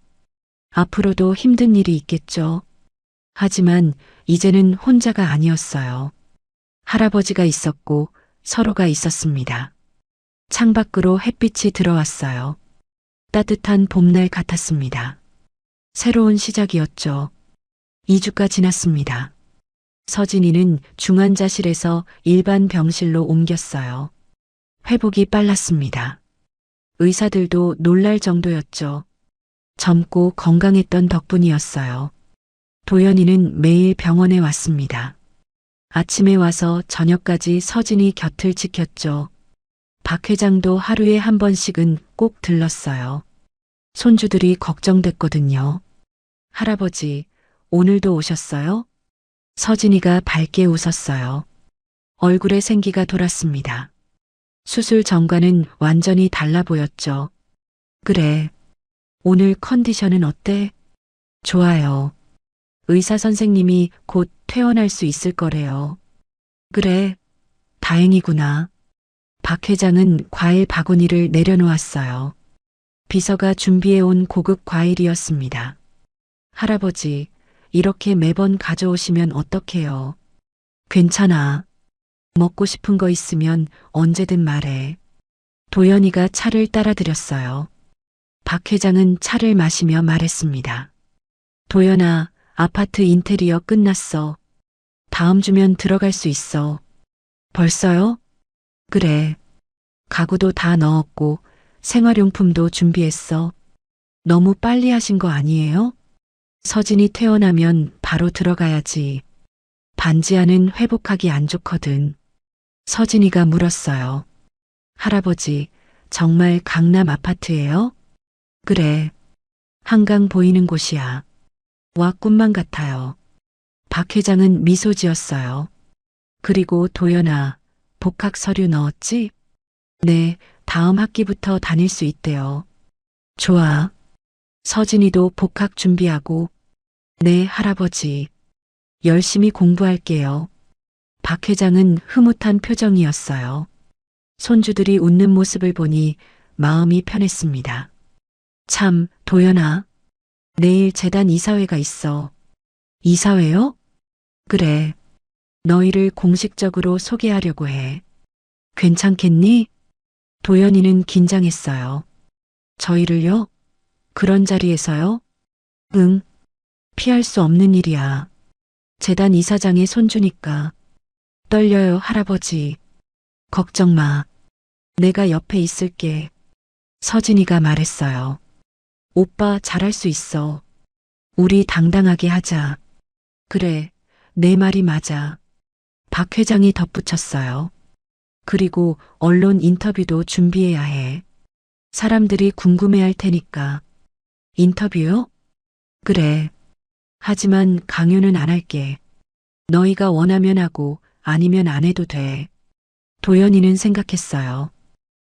앞으로도 힘든 일이 있겠죠. 하지만 이제는 혼자가 아니었어요. 할아버지가 있었고 서로가 있었습니다. 창밖으로 햇빛이 들어왔어요. 따뜻한 봄날 같았습니다. 새로운 시작이었죠. 2주가 지났습니다. 서진이는 중환자실에서 일반 병실로 옮겼어요. 회복이 빨랐습니다. 의사들도 놀랄 정도였죠. 젊고 건강했던 덕분이었어요. 도연이는 매일 병원에 왔습니다. 아침에 와서 저녁까지 서진이 곁을 지켰죠. 박 회장도 하루에 한 번씩은 꼭 들렀어요. 손주들이 걱정됐거든요. 할아버지, 오늘도 오셨어요? 서진이가 밝게 웃었어요. 얼굴에 생기가 돌았습니다. 수술 전과는 완전히 달라 보였죠. 그래. 오늘 컨디션은 어때? 좋아요. 의사 선생님이 곧 퇴원할 수 있을 거래요. 그래. 다행이구나. 박 회장은 과일 바구니를 내려놓았어요. 비서가 준비해온 고급 과일이었습니다. 할아버지, 이렇게 매번 가져오시면 어떡해요? 괜찮아. 먹고 싶은 거 있으면 언제든 말해. 도연이가 차를 따라드렸어요. 박 회장은 차를 마시며 말했습니다. 도연아, 아파트 인테리어 끝났어. 다음 주면 들어갈 수 있어. 벌써요? 그래. 가구도 다 넣었고 생활용품도 준비했어. 너무 빨리 하신 거 아니에요? 서진이 퇴원하면 바로 들어가야지. 반지하는 회복하기 안 좋거든. 서진이가 물었어요. 할아버지, 정말 강남 아파트예요? 그래. 한강 보이는 곳이야. 와, 꿈만 같아요. 박 회장은 미소 지었어요. 그리고 도연아, 복학 서류 넣었지? 네, 다음 학기부터 다닐 수 있대요. 좋아. 서진이도 복학 준비하고. 네, 할아버지. 열심히 공부할게요. 박 회장은 흐뭇한 표정이었어요. 손주들이 웃는 모습을 보니 마음이 편했습니다. 참, 도연아. 내일 재단 이사회가 있어. 이사회요? 그래. 너희를 공식적으로 소개하려고 해. 괜찮겠니? 도연이는 긴장했어요. 저희를요? 그런 자리에서요? 응. 피할 수 없는 일이야. 재단 이사장의 손주니까. 떨려요, 할아버지. 걱정 마. 내가 옆에 있을게. 서진이가 말했어요. 오빠 잘할 수 있어. 우리 당당하게 하자. 그래, 내 말이 맞아. 박 회장이 덧붙였어요. 그리고 언론 인터뷰도 준비해야 해. 사람들이 궁금해할 테니까. 인터뷰요? 그래. 하지만 강요는 안 할게. 너희가 원하면 하고 아니면 안 해도 돼. 도연이는 생각했어요.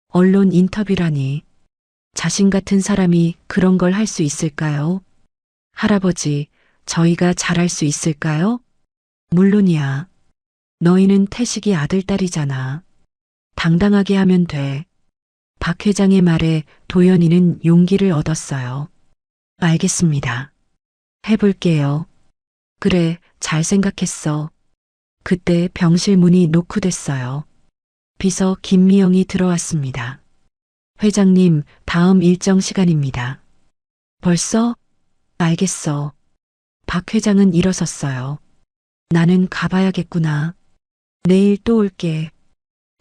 언론 인터뷰라니. 자신 같은 사람이 그런 걸 할 수 있을까요? 할아버지, 저희가 잘할 수 있을까요? 물론이야. 너희는 태식이 아들딸이잖아. 당당하게 하면 돼. 박 회장의 말에 도연이는 용기를 얻었어요. 알겠습니다. 해볼게요. 그래, 잘 생각했어. 그때 병실 문이 노크됐어요. 비서 김미영이 들어왔습니다. 회장님, 다음 일정 시간입니다. 벌써? 알겠어. 박 회장은 일어섰어요. 나는 가봐야겠구나. 내일 또 올게.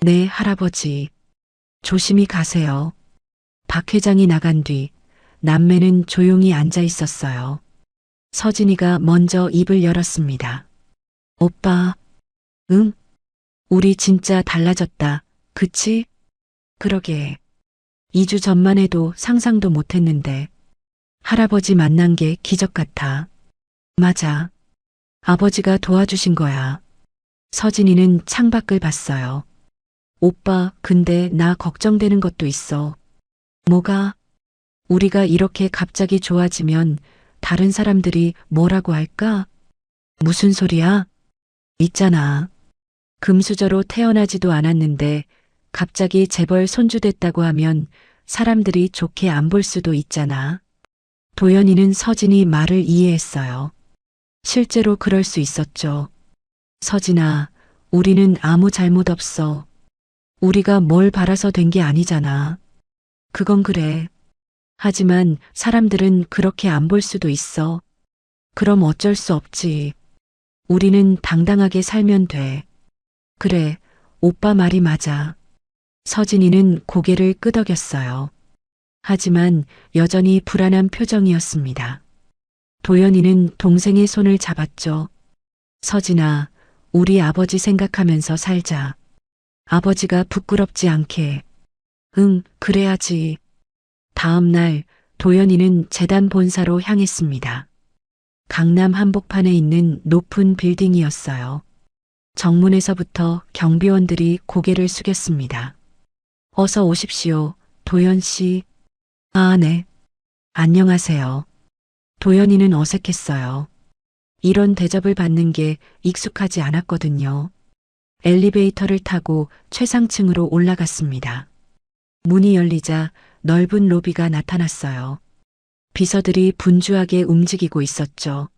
네, 할아버지. 조심히 가세요. 박 회장이 나간 뒤 남매는 조용히 앉아 있었어요. 서진이가 먼저 입을 열었습니다. 오빠, 응? 우리 진짜 달라졌다. 그치? 그러게. 2주 전만 해도 상상도 못했는데 할아버지 만난 게 기적 같아. 맞아. 아버지가 도와주신 거야. 서진이는 창밖을 봤어요. 오빠, 근데 나 걱정되는 것도 있어. 뭐가? 우리가 이렇게 갑자기 좋아지면 다른 사람들이 뭐라고 할까? 무슨 소리야? 있잖아. 금수저로 태어나지도 않았는데 갑자기 재벌 손주 됐다고 하면 사람들이 좋게 안 볼 수도 있잖아. 도연이는 서진이 말을 이해했어요. 실제로 그럴 수 있었죠. 서진아, 우리는 아무 잘못 없어. 우리가 뭘 바라서 된 게 아니잖아. 그건 그래. 하지만 사람들은 그렇게 안 볼 수도 있어. 그럼 어쩔 수 없지. 우리는 당당하게 살면 돼. 그래, 오빠 말이 맞아. 서진이는 고개를 끄덕였어요. 하지만 여전히 불안한 표정이었습니다. 도연이는 동생의 손을 잡았죠. 서진아, 우리 아버지 생각하면서 살자. 아버지가 부끄럽지 않게. 응, 그래야지. 다음 날 도연이는 재단 본사로 향했습니다. 강남 한복판에 있는 높은 빌딩이었어요. 정문에서부터 경비원들이 고개를 숙였습니다. 어서 오십시오, 도연 씨. 아, 네. 안녕하세요. 도연이는 어색했어요. 이런 대접을 받는 게 익숙하지 않았거든요. 엘리베이터를 타고 최상층으로 올라갔습니다. 문이 열리자 넓은 로비가 나타났어요. 비서들이 분주하게 움직이고 있었죠.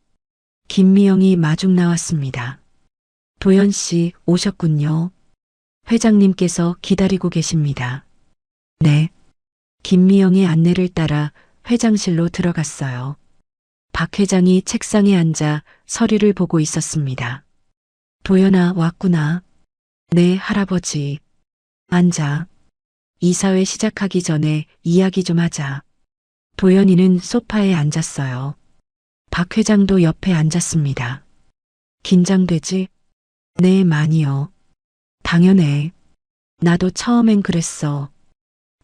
김미영이 마중 나왔습니다. 도연 씨 오셨군요. 회장님께서 기다리고 계십니다. 네. 김미영의 안내를 따라 회장실로 들어갔어요. 박 회장이 책상에 앉아 서류를 보고 있었습니다. 도연아, 왔구나. 네, 할아버지. 앉아. 이사회 시작하기 전에 이야기 좀 하자. 도연이는 소파에 앉았어요. 박 회장도 옆에 앉았습니다. 긴장되지? 네, 많이요. 당연해. 나도 처음엔 그랬어.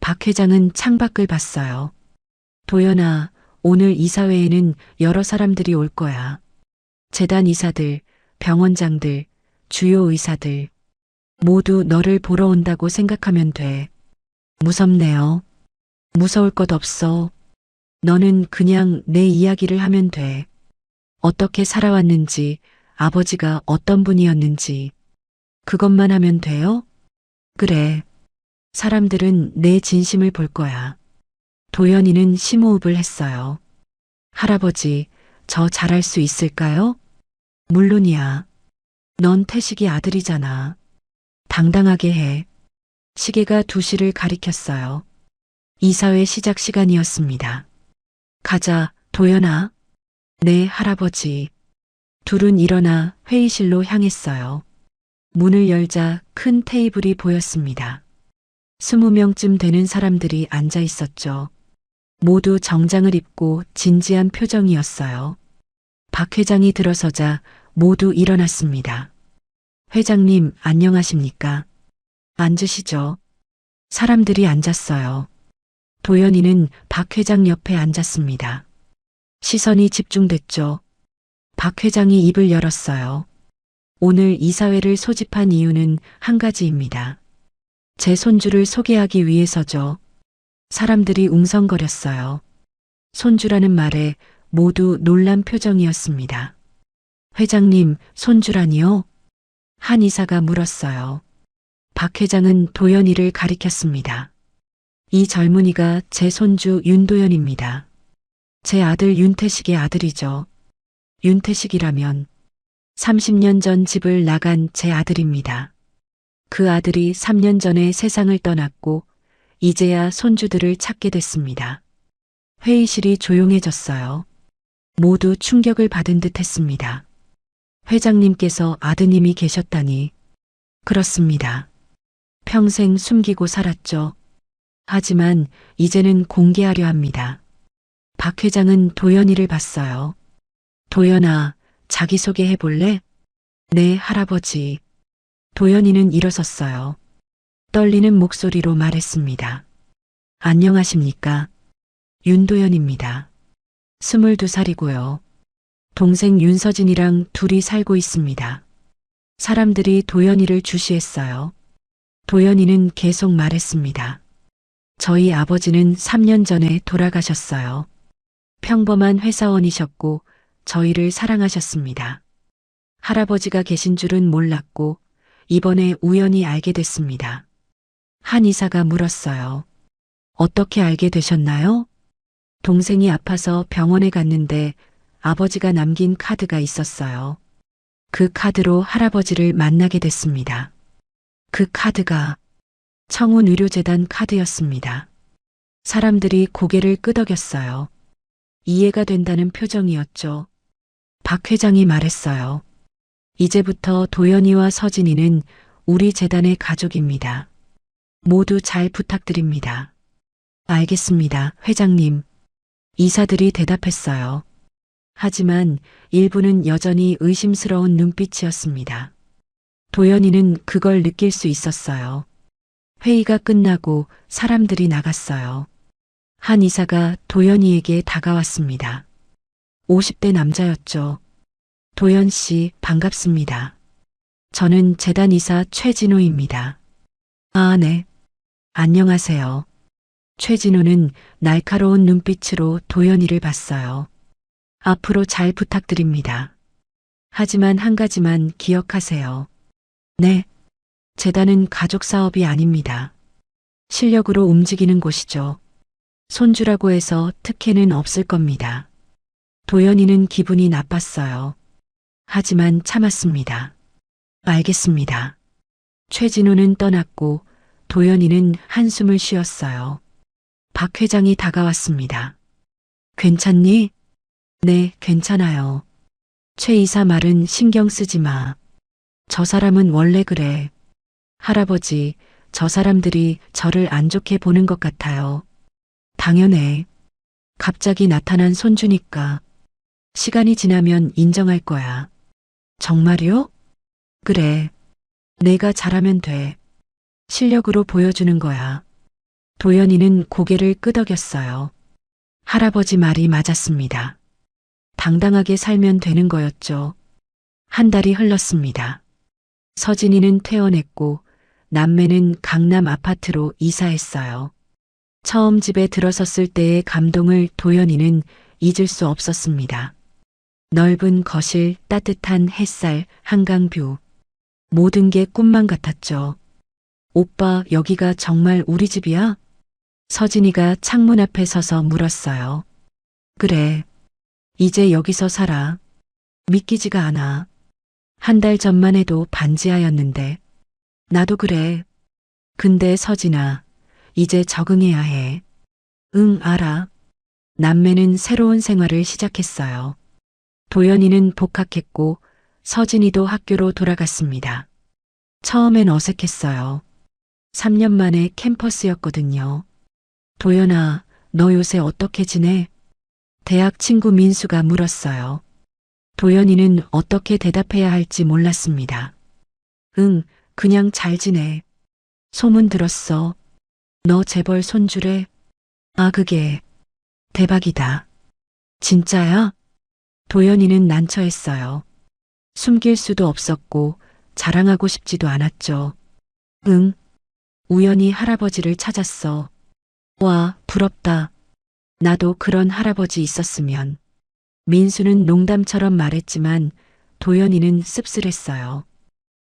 박 회장은 창밖을 봤어요. 도연아, 오늘 이사회에는 여러 사람들이 올 거야. 재단 이사들, 병원장들, 주요 의사들. 모두 너를 보러 온다고 생각하면 돼. 무섭네요. 무서울 것 없어. 너는 그냥 내 이야기를 하면 돼. 어떻게 살아왔는지, 아버지가 어떤 분이었는지. 그것만 하면 돼요? 그래. 사람들은 내 진심을 볼 거야. 도연이는 심호흡을 했어요. 할아버지, 저 잘할 수 있을까요? 물론이야. 넌 태식이 아들이잖아. 당당하게 해. 시계가 2시를 가리켰어요. 이사회 시작 시간이었습니다. 가자, 도연아. 네, 할아버지. 둘은 일어나 회의실로 향했어요. 문을 열자 큰 테이블이 보였습니다. 20명쯤 되는 사람들이 앉아 있었죠. 모두 정장을 입고 진지한 표정이었어요. 박 회장이 들어서자 모두 일어났습니다. 회장님, 안녕하십니까? 앉으시죠. 사람들이 앉았어요. 도연이는 박 회장 옆에 앉았습니다. 시선이 집중됐죠. 박 회장이 입을 열었어요. 오늘 이사회를 소집한 이유는 한 가지입니다. 제 손주를 소개하기 위해서죠. 사람들이 웅성거렸어요. 손주라는 말에 모두 놀란 표정이었습니다. 회장님, 손주라니요? 한 이사가 물었어요. 박 회장은 도연이를 가리켰습니다. 이 젊은이가 제 손주 윤도연입니다. 제 아들 윤태식의 아들이죠. 윤태식이라면 30년 전 집을 나간 제 아들입니다. 그 아들이 3년 전에 세상을 떠났고 이제야 손주들을 찾게 됐습니다. 회의실이 조용해졌어요. 모두 충격을 받은 듯 했습니다. 회장님께서 아드님이 계셨다니. 그렇습니다. 평생 숨기고 살았죠. 하지만 이제는 공개하려 합니다. 박 회장은 도연이를 봤어요. 도연아, 자기소개 해볼래? 네, 할아버지. 도연이는 일어섰어요. 떨리는 목소리로 말했습니다. 안녕하십니까? 윤도연입니다. 22살이고요. 동생 윤서진이랑 둘이 살고 있습니다. 사람들이 도연이를 주시했어요. 도연이는 계속 말했습니다. 저희 아버지는 3년 전에 돌아가셨어요. 평범한 회사원이셨고 저희를 사랑하셨습니다. 할아버지가 계신 줄은 몰랐고 이번에 우연히 알게 됐습니다. 한 이사가 물었어요. 어떻게 알게 되셨나요? 동생이 아파서 병원에 갔는데 아버지가 남긴 카드가 있었어요. 그 카드로 할아버지를 만나게 됐습니다. 그 카드가 청운의료재단 카드였습니다. 사람들이 고개를 끄덕였어요. 이해가 된다는 표정이었죠. 박 회장이 말했어요. 이제부터 도연이와 서진이는 우리 재단의 가족입니다. 모두 잘 부탁드립니다. 알겠습니다, 회장님. 이사들이 대답했어요. 하지만 일부는 여전히 의심스러운 눈빛이었습니다. 도연이는 그걸 느낄 수 있었어요. 회의가 끝나고 사람들이 나갔어요. 한 이사가 도연이에게 다가왔습니다. 50대 남자였죠. 도연 씨, 반갑습니다. 저는 재단 이사 최진호입니다. 아, 네. 안녕하세요. 최진호는 날카로운 눈빛으로 도연이를 봤어요. 앞으로 잘 부탁드립니다. 하지만 한 가지만 기억하세요. 네. 재단은 가족 사업이 아닙니다. 실력으로 움직이는 곳이죠. 손주라고 해서 특혜는 없을 겁니다. 도연이는 기분이 나빴어요. 하지만 참았습니다. 알겠습니다. 최진호는 떠났고 도연이는 한숨을 쉬었어요. 박 회장이 다가왔습니다. 괜찮니? 네, 괜찮아요. 최 이사 말은 신경 쓰지 마. 저 사람은 원래 그래. 할아버지, 저 사람들이 저를 안 좋게 보는 것 같아요. 당연해. 갑자기 나타난 손주니까. 시간이 지나면 인정할 거야. 정말요? 그래. 내가 잘하면 돼. 실력으로 보여주는 거야. 도연이는 고개를 끄덕였어요. 할아버지 말이 맞았습니다. 당당하게 살면 되는 거였죠. 한 달이 흘렀습니다. 서진이는 퇴원했고 남매는 강남 아파트로 이사했어요. 처음 집에 들어섰을 때의 감동을 도연이는 잊을 수 없었습니다. 넓은 거실, 따뜻한 햇살, 한강뷰. 모든 게 꿈만 같았죠. 오빠, 여기가 정말 우리 집이야? 서진이가 창문 앞에 서서 물었어요. 그래. 이제 여기서 살아. 믿기지가 않아. 한 달 전만 해도 반지하였는데. 나도 그래. 근데 서진아, 이제 적응해야 해. 응, 알아. 남매는 새로운 생활을 시작했어요. 도연이는 복학했고 서진이도 학교로 돌아갔습니다. 처음엔 어색했어요. 3년 만에 캠퍼스였거든요. 도연아, 너 요새 어떻게 지내? 대학 친구 민수가 물었어요. 도연이는 어떻게 대답해야 할지 몰랐습니다. 응, 그냥 잘 지내. 소문 들었어. 너 재벌 손주래? 아, 그게 대박이다. 진짜야? 도연이는 난처했어요. 숨길 수도 없었고 자랑하고 싶지도 않았죠. 응, 우연히 할아버지를 찾았어. 와, 부럽다. 나도 그런 할아버지 있었으면. 민수는 농담처럼 말했지만 도연이는 씁쓸했어요.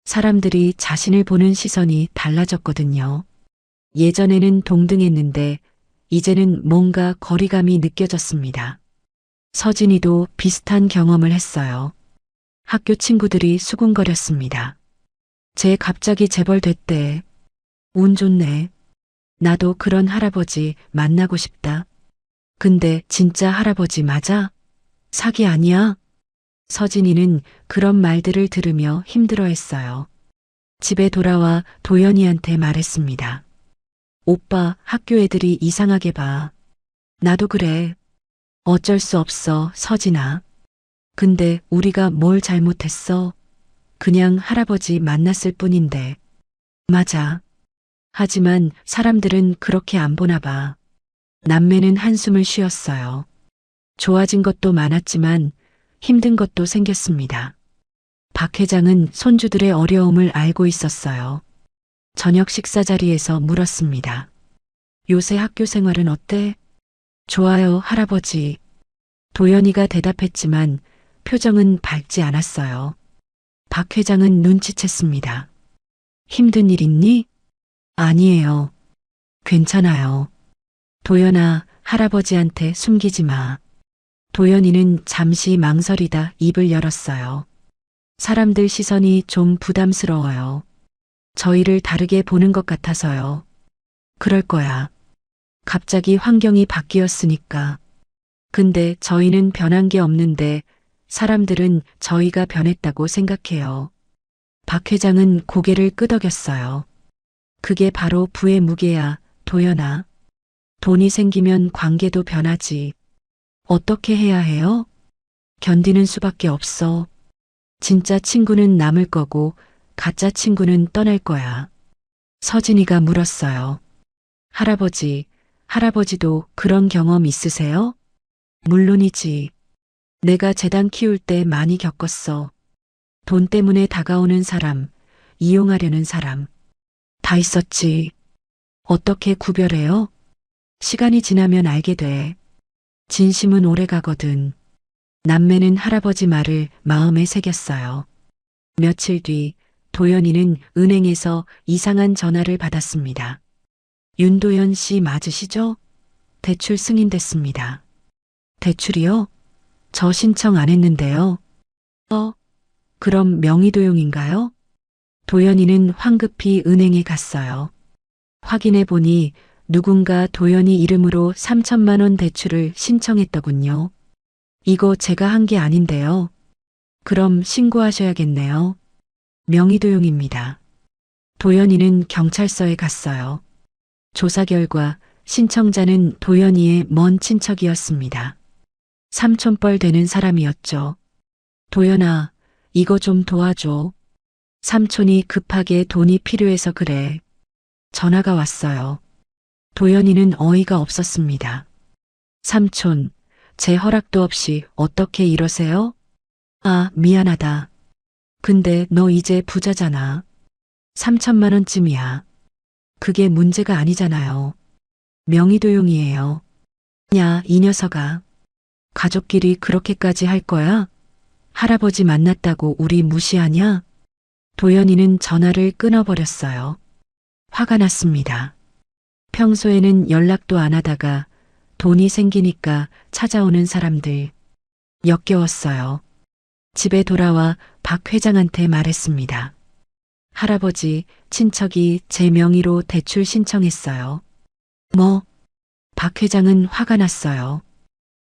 사람들이 자신을 보는 시선이 달라졌거든요. 예전에는 동등했는데 이제는 뭔가 거리감이 느껴졌습니다. 서진이도 비슷한 경험을 했어요. 학교 친구들이 수군거렸습니다. 쟤 갑자기 재벌 됐대. 운 좋네. 나도 그런 할아버지 만나고 싶다. 근데 진짜 할아버지 맞아? 사기 아니야? 서진이는 그런 말들을 들으며 힘들어했어요. 집에 돌아와 도연이한테 말했습니다. 오빠, 학교 애들이 이상하게 봐. 나도 그래. 어쩔 수 없어, 서진아. 근데 우리가 뭘 잘못했어? 그냥 할아버지 만났을 뿐인데. 맞아. 하지만 사람들은 그렇게 안 보나 봐. 남매는 한숨을 쉬었어요. 좋아진 것도 많았지만 힘든 것도 생겼습니다. 박 회장은 손주들의 어려움을 알고 있었어요. 저녁 식사 자리에서 물었습니다. 요새 학교 생활은 어때? 좋아요, 할아버지. 도연이가 대답했지만 표정은 밝지 않았어요. 박 회장은 눈치챘습니다. 힘든 일 있니? 아니에요. 괜찮아요. 도연아, 할아버지한테 숨기지 마. 도연이는 잠시 망설이다 입을 열었어요. 사람들 시선이 좀 부담스러워요. 저희를 다르게 보는 것 같아서요. 그럴 거야. 갑자기 환경이 바뀌었으니까. 근데 저희는 변한 게 없는데 사람들은 저희가 변했다고 생각해요. 박 회장은 고개를 끄덕였어요. 그게 바로 부의 무게야, 도연아. 돈이 생기면 관계도 변하지. 어떻게 해야 해요? 견디는 수밖에 없어. 진짜 친구는 남을 거고 가짜 친구는 떠날 거야. 서진이가 물었어요. 할아버지도 그런 경험 있으세요? 물론이지. 내가 재단 키울 때 많이 겪었어. 돈 때문에 다가오는 사람, 이용하려는 사람. 다 있었지. 어떻게 구별해요? 시간이 지나면 알게 돼. 진심은 오래 가거든. 남매는 할아버지 말을 마음에 새겼어요. 며칠 뒤 도연이는 은행에서 이상한 전화를 받았습니다. 윤도현 씨 맞으시죠? 대출 승인됐습니다. 대출이요? 저 신청 안 했는데요. 그럼 명의도용인가요? 도연이는 황급히 은행에 갔어요. 확인해 보니 누군가 도연이 이름으로 3천만 원 대출을 신청했더군요. 이거 제가 한 게 아닌데요. 그럼 신고하셔야겠네요. 명의도용입니다. 도연이는 경찰서에 갔어요. 조사 결과 신청자는 도연이의 먼 친척이었습니다. 삼촌뻘 되는 사람이었죠. 도연아, 이거 좀 도와줘. 삼촌이 급하게 돈이 필요해서 그래. 전화가 왔어요. 도연이는 어이가 없었습니다. 삼촌, 제 허락도 없이 어떻게 이러세요? 아, 미안하다. 근데 너 이제 부자잖아. 3천만 원쯤이야. 그게 문제가 아니잖아요. 명의도용이에요. 야, 이 녀석아. 가족끼리 그렇게까지 할 거야? 할아버지 만났다고 우리 무시하냐? 도연이는 전화를 끊어버렸어요. 화가 났습니다. 평소에는 연락도 안 하다가 돈이 생기니까 찾아오는 사람들. 역겨웠어요. 집에 돌아와 박 회장한테 말했습니다. 할아버지, 친척이 제 명의로 대출 신청했어요. 뭐? 박 회장은 화가 났어요.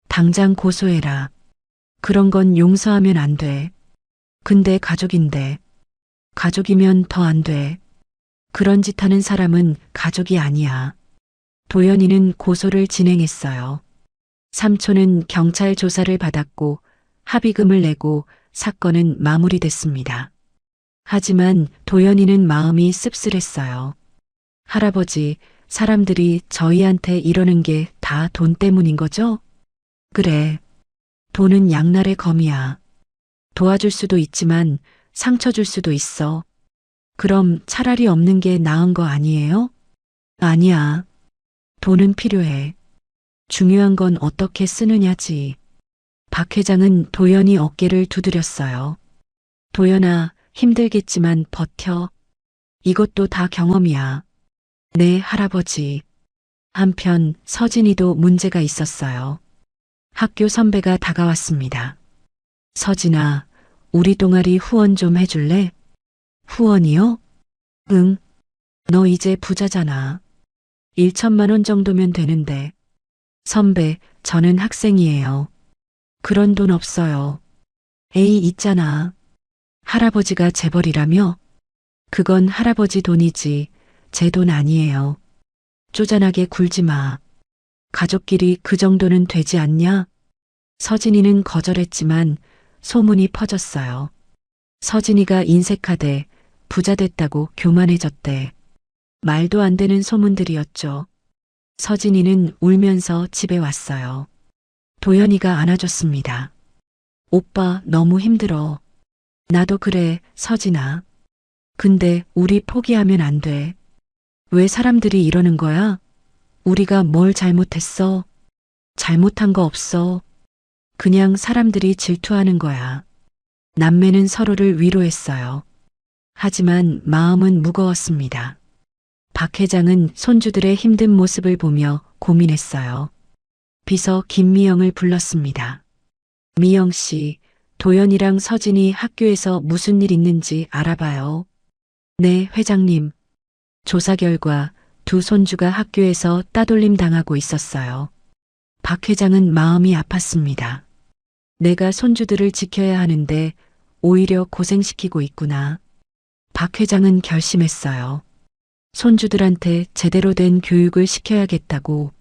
당장 고소해라. 그런 건 용서하면 안 돼. 근데 가족인데. 가족이면 더 안 돼. 그런 짓 하는 사람은 가족이 아니야. 도연이는 고소를 진행했어요. 삼촌은 경찰 조사를 받았고 합의금을 내고 사건은 마무리됐습니다. 하지만 도연이는 마음이 씁쓸했어요. 할아버지, 사람들이 저희한테 이러는 게 다 돈 때문인 거죠? 그래. 돈은 양날의 검이야. 도와줄 수도 있지만 상처 줄 수도 있어. 그럼 차라리 없는 게 나은 거 아니에요? 아니야. 돈은 필요해. 중요한 건 어떻게 쓰느냐지. 박 회장은 도연이 어깨를 두드렸어요. 도연아, 힘들겠지만 버텨. 이것도 다 경험이야. 네, 할아버지. 한편 서진이도 문제가 있었어요. 학교 선배가 다가왔습니다. 서진아, 우리 동아리 후원 좀 해줄래? 후원이요? 응. 너 이제 부자잖아. 1천만 원 정도면 되는데. 선배, 저는 학생이에요. 그런 돈 없어요. 에이, 있잖아. 할아버지가 재벌이라며? 그건 할아버지 돈이지, 제 돈 아니에요. 쪼잔하게 굴지 마. 가족끼리 그 정도는 되지 않냐? 서진이는 거절했지만 소문이 퍼졌어요. 서진이가 인색하대, 부자 됐다고 교만해졌대. 말도 안 되는 소문들이었죠. 서진이는 울면서 집에 왔어요. 도연이가 안아줬습니다. 오빠 너무 힘들어. 나도 그래, 서진아. 근데 우리 포기하면 안 돼. 왜 사람들이 이러는 거야? 우리가 뭘 잘못했어? 잘못한 거 없어. 그냥 사람들이 질투하는 거야. 남매는 서로를 위로했어요. 하지만 마음은 무거웠습니다. 박 회장은 손주들의 힘든 모습을 보며 고민했어요. 비서 김미영을 불렀습니다. 미영 씨, 도연이랑 서진이 학교에서 무슨 일 있는지 알아봐요. 네, 회장님. 조사 결과 두 손주가 학교에서 따돌림 당하고 있었어요. 박 회장은 마음이 아팠습니다. 내가 손주들을 지켜야 하는데 오히려 고생시키고 있구나. 박 회장은 결심했어요. 손주들한테 제대로 된 교육을 시켜야겠다고.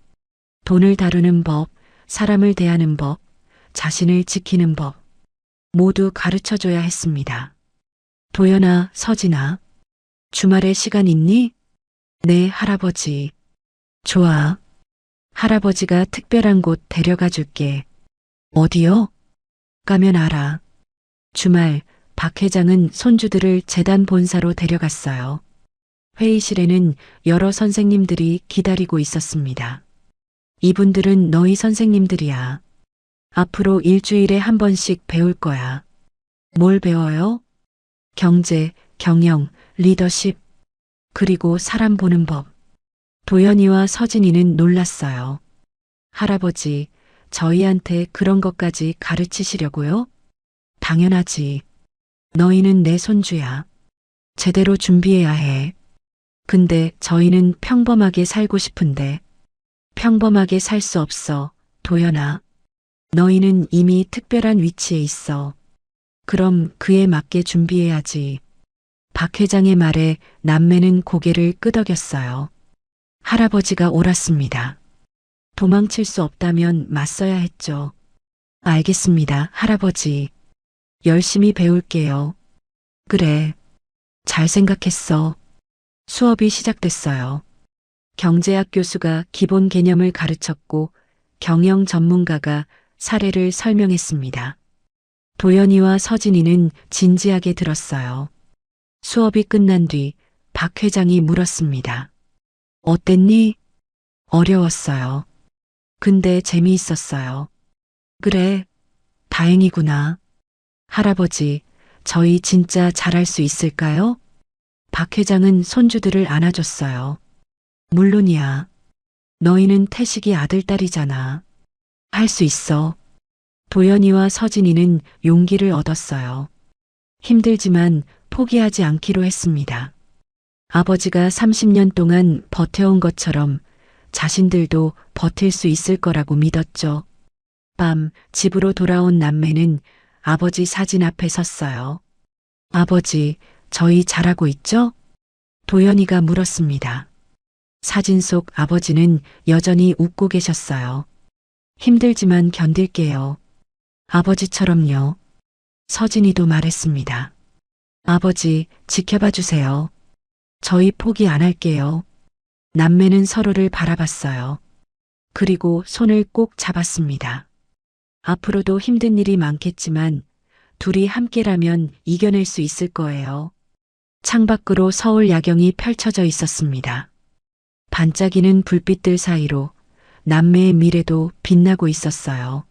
돈을 다루는 법, 사람을 대하는 법, 자신을 지키는 법, 모두 가르쳐줘야 했습니다. 도연아, 서진아, 주말에 시간 있니? 네, 할아버지. 좋아. 할아버지가 특별한 곳 데려가 줄게. 어디요? 가면 알아. 주말 박 회장은 손주들을 재단 본사로 데려갔어요. 회의실에는 여러 선생님들이 기다리고 있었습니다. 이분들은 너희 선생님들이야. 앞으로 일주일에 한 번씩 배울 거야. 뭘 배워요? 경제, 경영, 리더십, 그리고 사람 보는 법. 도연이와 서진이는 놀랐어요. 할아버지, 저희한테 그런 것까지 가르치시려고요? 당연하지. 너희는 내 손주야. 제대로 준비해야 해. 근데 저희는 평범하게 살고 싶은데. 평범하게 살 수 없어, 도연아. 너희는 이미 특별한 위치에 있어. 그럼 그에 맞게 준비해야지. 박 회장의 말에 남매는 고개를 끄덕였어요. 할아버지가 옳았습니다. 도망칠 수 없다면 맞서야 했죠. 알겠습니다, 할아버지. 열심히 배울게요. 그래. 잘 생각했어. 수업이 시작됐어요. 경제학 교수가 기본 개념을 가르쳤고 경영 전문가가 사례를 설명했습니다. 도연이와 서진이는 진지하게 들었어요. 수업이 끝난 뒤 박 회장이 물었습니다. 어땠니? 어려웠어요. 근데 재미있었어요. 그래, 다행이구나. 할아버지, 저희 진짜 잘할 수 있을까요? 박 회장은 손주들을 안아줬어요. 물론이야. 너희는 태식이 아들딸이잖아. 할 수 있어. 도연이와 서진이는 용기를 얻었어요. 힘들지만 포기하지 않기로 했습니다. 아버지가 30년 동안 버텨온 것처럼 자신들도 버틸 수 있을 거라고 믿었죠. 밤 집으로 돌아온 남매는 아버지 사진 앞에 섰어요. 아버지, 저희 잘하고 있죠? 도연이가 물었습니다. 사진 속 아버지는 여전히 웃고 계셨어요. 힘들지만 견딜게요. 아버지처럼요. 서진이도 말했습니다. 아버지, 지켜봐 주세요. 저희 포기 안 할게요. 남매는 서로를 바라봤어요. 그리고 손을 꼭 잡았습니다. 앞으로도 힘든 일이 많겠지만 둘이 함께라면 이겨낼 수 있을 거예요. 창밖으로 서울 야경이 펼쳐져 있었습니다. 반짝이는 불빛들 사이로 남매의 미래도 빛나고 있었어요.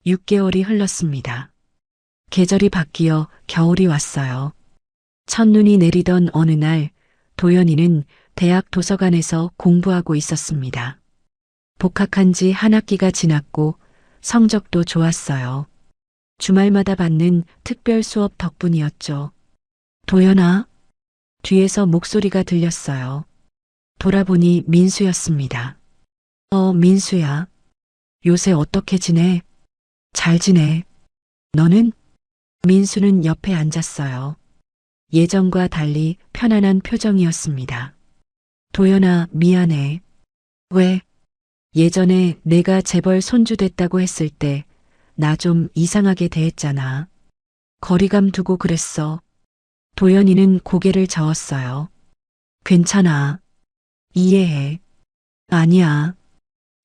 6개월이 흘렀습니다. 계절이 바뀌어 겨울이 왔어요. 첫눈이 내리던 어느 날 도연이는 대학 도서관에서 공부하고 있었습니다. 복학한 지 한 학기가 지났고 성적도 좋았어요. 주말마다 받는 특별 수업 덕분이었죠. 도연아, 뒤에서 목소리가 들렸어요. 돌아보니 민수였습니다. 민수야. 요새 어떻게 지내? 잘 지내. 너는? 민수는 옆에 앉았어요. 예전과 달리 편안한 표정이었습니다. 도연아, 미안해. 왜? 예전에 내가 재벌 손주 됐다고 했을 때 나 좀 이상하게 대했잖아. 거리감 두고 그랬어. 도연이는 고개를 저었어요. 괜찮아. 이해해. 아니야.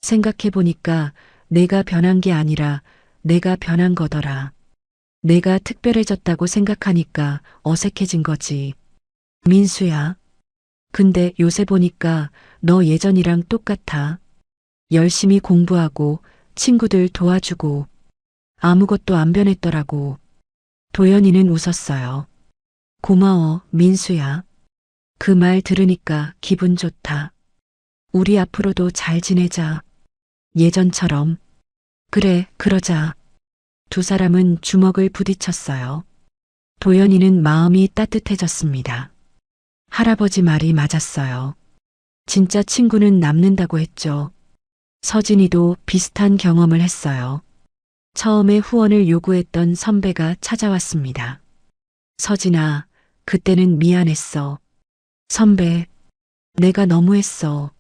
생각해보니까 내가 변한 게 아니라 내가 변한 거더라. 내가 특별해졌다고 생각하니까 어색해진 거지. 민수야. 근데 요새 보니까 너 예전이랑 똑같아. 열심히 공부하고 친구들 도와주고 아무것도 안 변했더라고. 도연이는 웃었어요. 고마워, 민수야. 그 말 들으니까 기분 좋다. 우리 앞으로도 잘 지내자. 예전처럼. 그래, 그러자. 두 사람은 주먹을 부딪혔어요. 도연이는 마음이 따뜻해졌습니다. 할아버지 말이 맞았어요. 진짜 친구는 남는다고 했죠. 서진이도 비슷한 경험을 했어요. 처음에 후원을 요구했던 선배가 찾아왔습니다. 서진아, 그때는 미안했어. 선배, 내가 너무했어.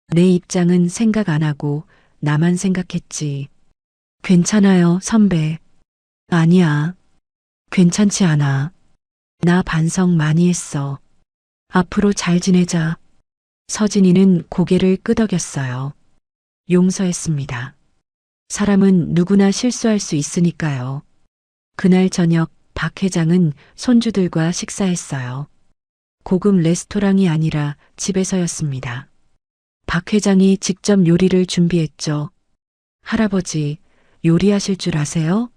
내 입장은 생각 안 하고 나만 생각했지. 괜찮아요, 선배. 아니야. 괜찮지 않아. 나 반성 많이 했어. 앞으로 잘 지내자. 서진이는 고개를 끄덕였어요. 용서했습니다. 사람은 누구나 실수할 수 있으니까요. 그날 저녁 박 회장은 손주들과 식사했어요. 고급 레스토랑이 아니라 집에서였습니다. 박 회장이 직접 요리를 준비했죠. 할아버지, 요리하실 줄 아세요?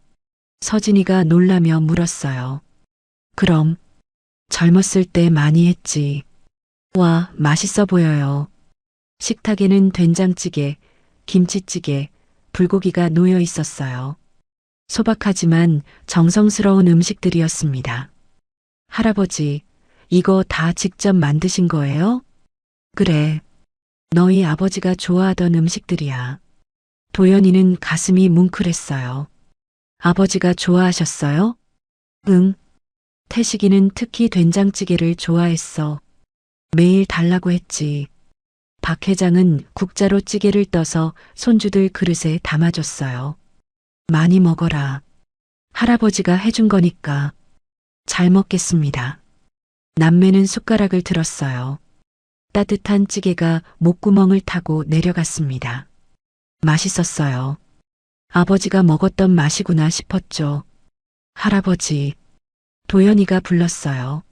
서진이가 놀라며 물었어요. 그럼, 젊었을 때 많이 했지. 와, 맛있어 보여요. 식탁에는 된장찌개, 김치찌개, 불고기가 놓여 있었어요. 소박하지만 정성스러운 음식들이었습니다. 할아버지, 이거 다 직접 만드신 거예요? 그래. 너희 아버지가 좋아하던 음식들이야. 도연이는 가슴이 뭉클했어요. 아버지가 좋아하셨어요? 응. 태식이는 특히 된장찌개를 좋아했어. 매일 달라고 했지. 박 회장은 국자로 찌개를 떠서 손주들 그릇에 담아줬어요. 많이 먹어라. 할아버지가 해준 거니까. 잘 먹겠습니다. 남매는 숟가락을 들었어요. 따뜻한 찌개가 목구멍을 타고 내려갔습니다. 맛있었어요. 아버지가 먹었던 맛이구나 싶었죠. 할아버지, 도연이가 불렀어요.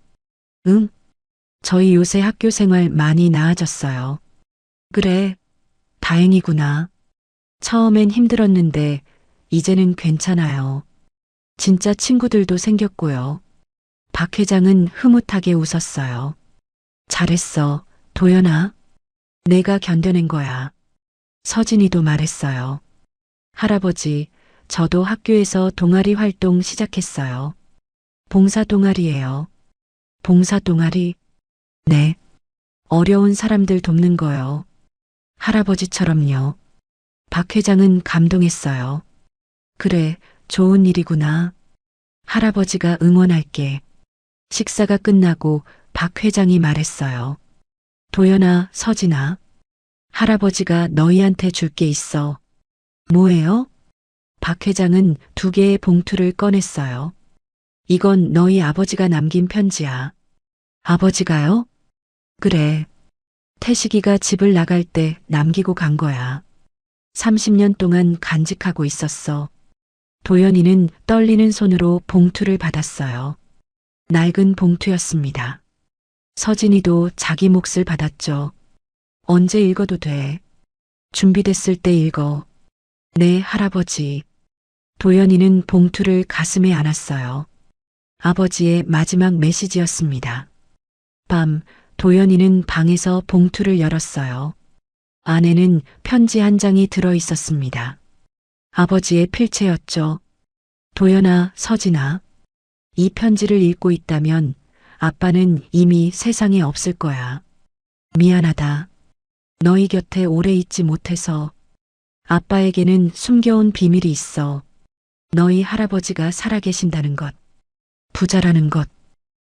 응? 저희 요새 학교 생활 많이 나아졌어요. 그래, 다행이구나. 처음엔 힘들었는데 이제는 괜찮아요. 진짜 친구들도 생겼고요. 박 회장은 흐뭇하게 웃었어요. 잘했어, 도연아. 내가 견뎌낸 거야. 서진이도 말했어요. 할아버지, 저도 학교에서 동아리 활동 시작했어요. 봉사 동아리예요. 봉사 동아리? 네. 어려운 사람들 돕는 거요. 할아버지처럼요. 박 회장은 감동했어요. 그래, 좋은 일이구나. 할아버지가 응원할게. 식사가 끝나고 박 회장이 말했어요. 도연아, 서진아. 할아버지가 너희한테 줄 게 있어. 뭐예요? 박 회장은 2개의 봉투를 꺼냈어요. 이건 너희 아버지가 남긴 편지야. 아버지가요? 그래. 태식이가 집을 나갈 때 남기고 간 거야. 30년 동안 간직하고 있었어. 도연이는 떨리는 손으로 봉투를 받았어요. 낡은 봉투였습니다. 서진이도 자기 몫을 받았죠. 언제 읽어도 돼. 준비됐을 때 읽어. 네, 할아버지. 도연이는 봉투를 가슴에 안았어요. 아버지의 마지막 메시지였습니다. 밤, 도연이는 방에서 봉투를 열었어요. 안에는 편지 한 장이 들어 있었습니다. 아버지의 필체였죠. 도연아, 서진아. 이 편지를 읽고 있다면 아빠는 이미 세상에 없을 거야. 미안하다. 너희 곁에 오래 있지 못해서. 아빠에게는 숨겨온 비밀이 있어. 너희 할아버지가 살아계신다는 것. 부자라는 것.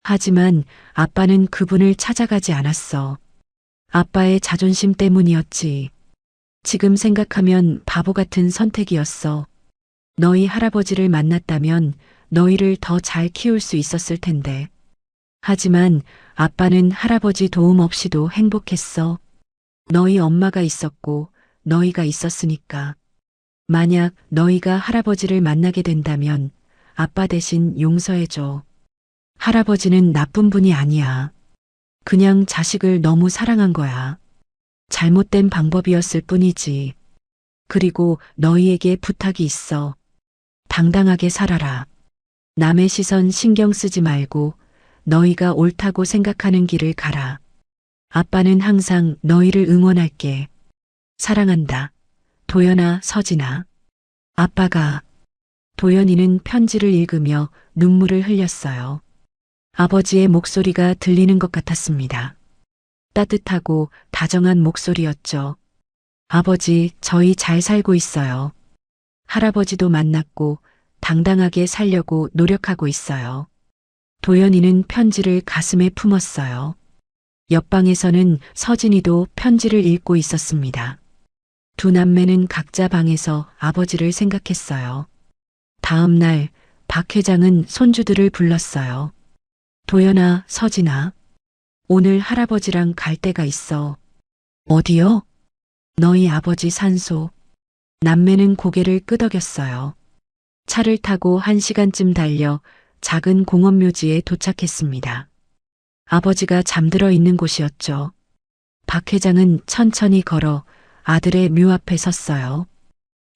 하지만 아빠는 그분을 찾아가지 않았어. 아빠의 자존심 때문이었지. 지금 생각하면 바보 같은 선택이었어. 너희 할아버지를 만났다면 너희를 더 잘 키울 수 있었을 텐데. 하지만 아빠는 할아버지 도움 없이도 행복했어. 너희 엄마가 있었고 너희가 있었으니까. 만약 너희가 할아버지를 만나게 된다면 아빠 대신 용서해줘. 할아버지는 나쁜 분이 아니야. 그냥 자식을 너무 사랑한 거야. 잘못된 방법이었을 뿐이지. 그리고 너희에게 부탁이 있어. 당당하게 살아라. 남의 시선 신경 쓰지 말고 너희가 옳다고 생각하는 길을 가라. 아빠는 항상 너희를 응원할게. 사랑한다. 도연아, 서진아. 아빠가. 도연이는 편지를 읽으며 눈물을 흘렸어요. 아버지의 목소리가 들리는 것 같았습니다. 따뜻하고 다정한 목소리였죠. 아버지, 저희 잘 살고 있어요. 할아버지도 만났고 당당하게 살려고 노력하고 있어요. 도연이는 편지를 가슴에 품었어요. 옆방에서는 서진이도 편지를 읽고 있었습니다. 두 남매는 각자 방에서 아버지를 생각했어요. 다음 날 박 회장은 손주들을 불렀어요. 도연아, 서진아. 오늘 할아버지랑 갈 데가 있어. 어디요? 너희 아버지 산소. 남매는 고개를 끄덕였어요. 차를 타고 1시간쯤 달려 작은 공원묘지에 도착했습니다. 아버지가 잠들어 있는 곳이었죠. 박 회장은 천천히 걸어 아들의 묘 앞에 섰어요.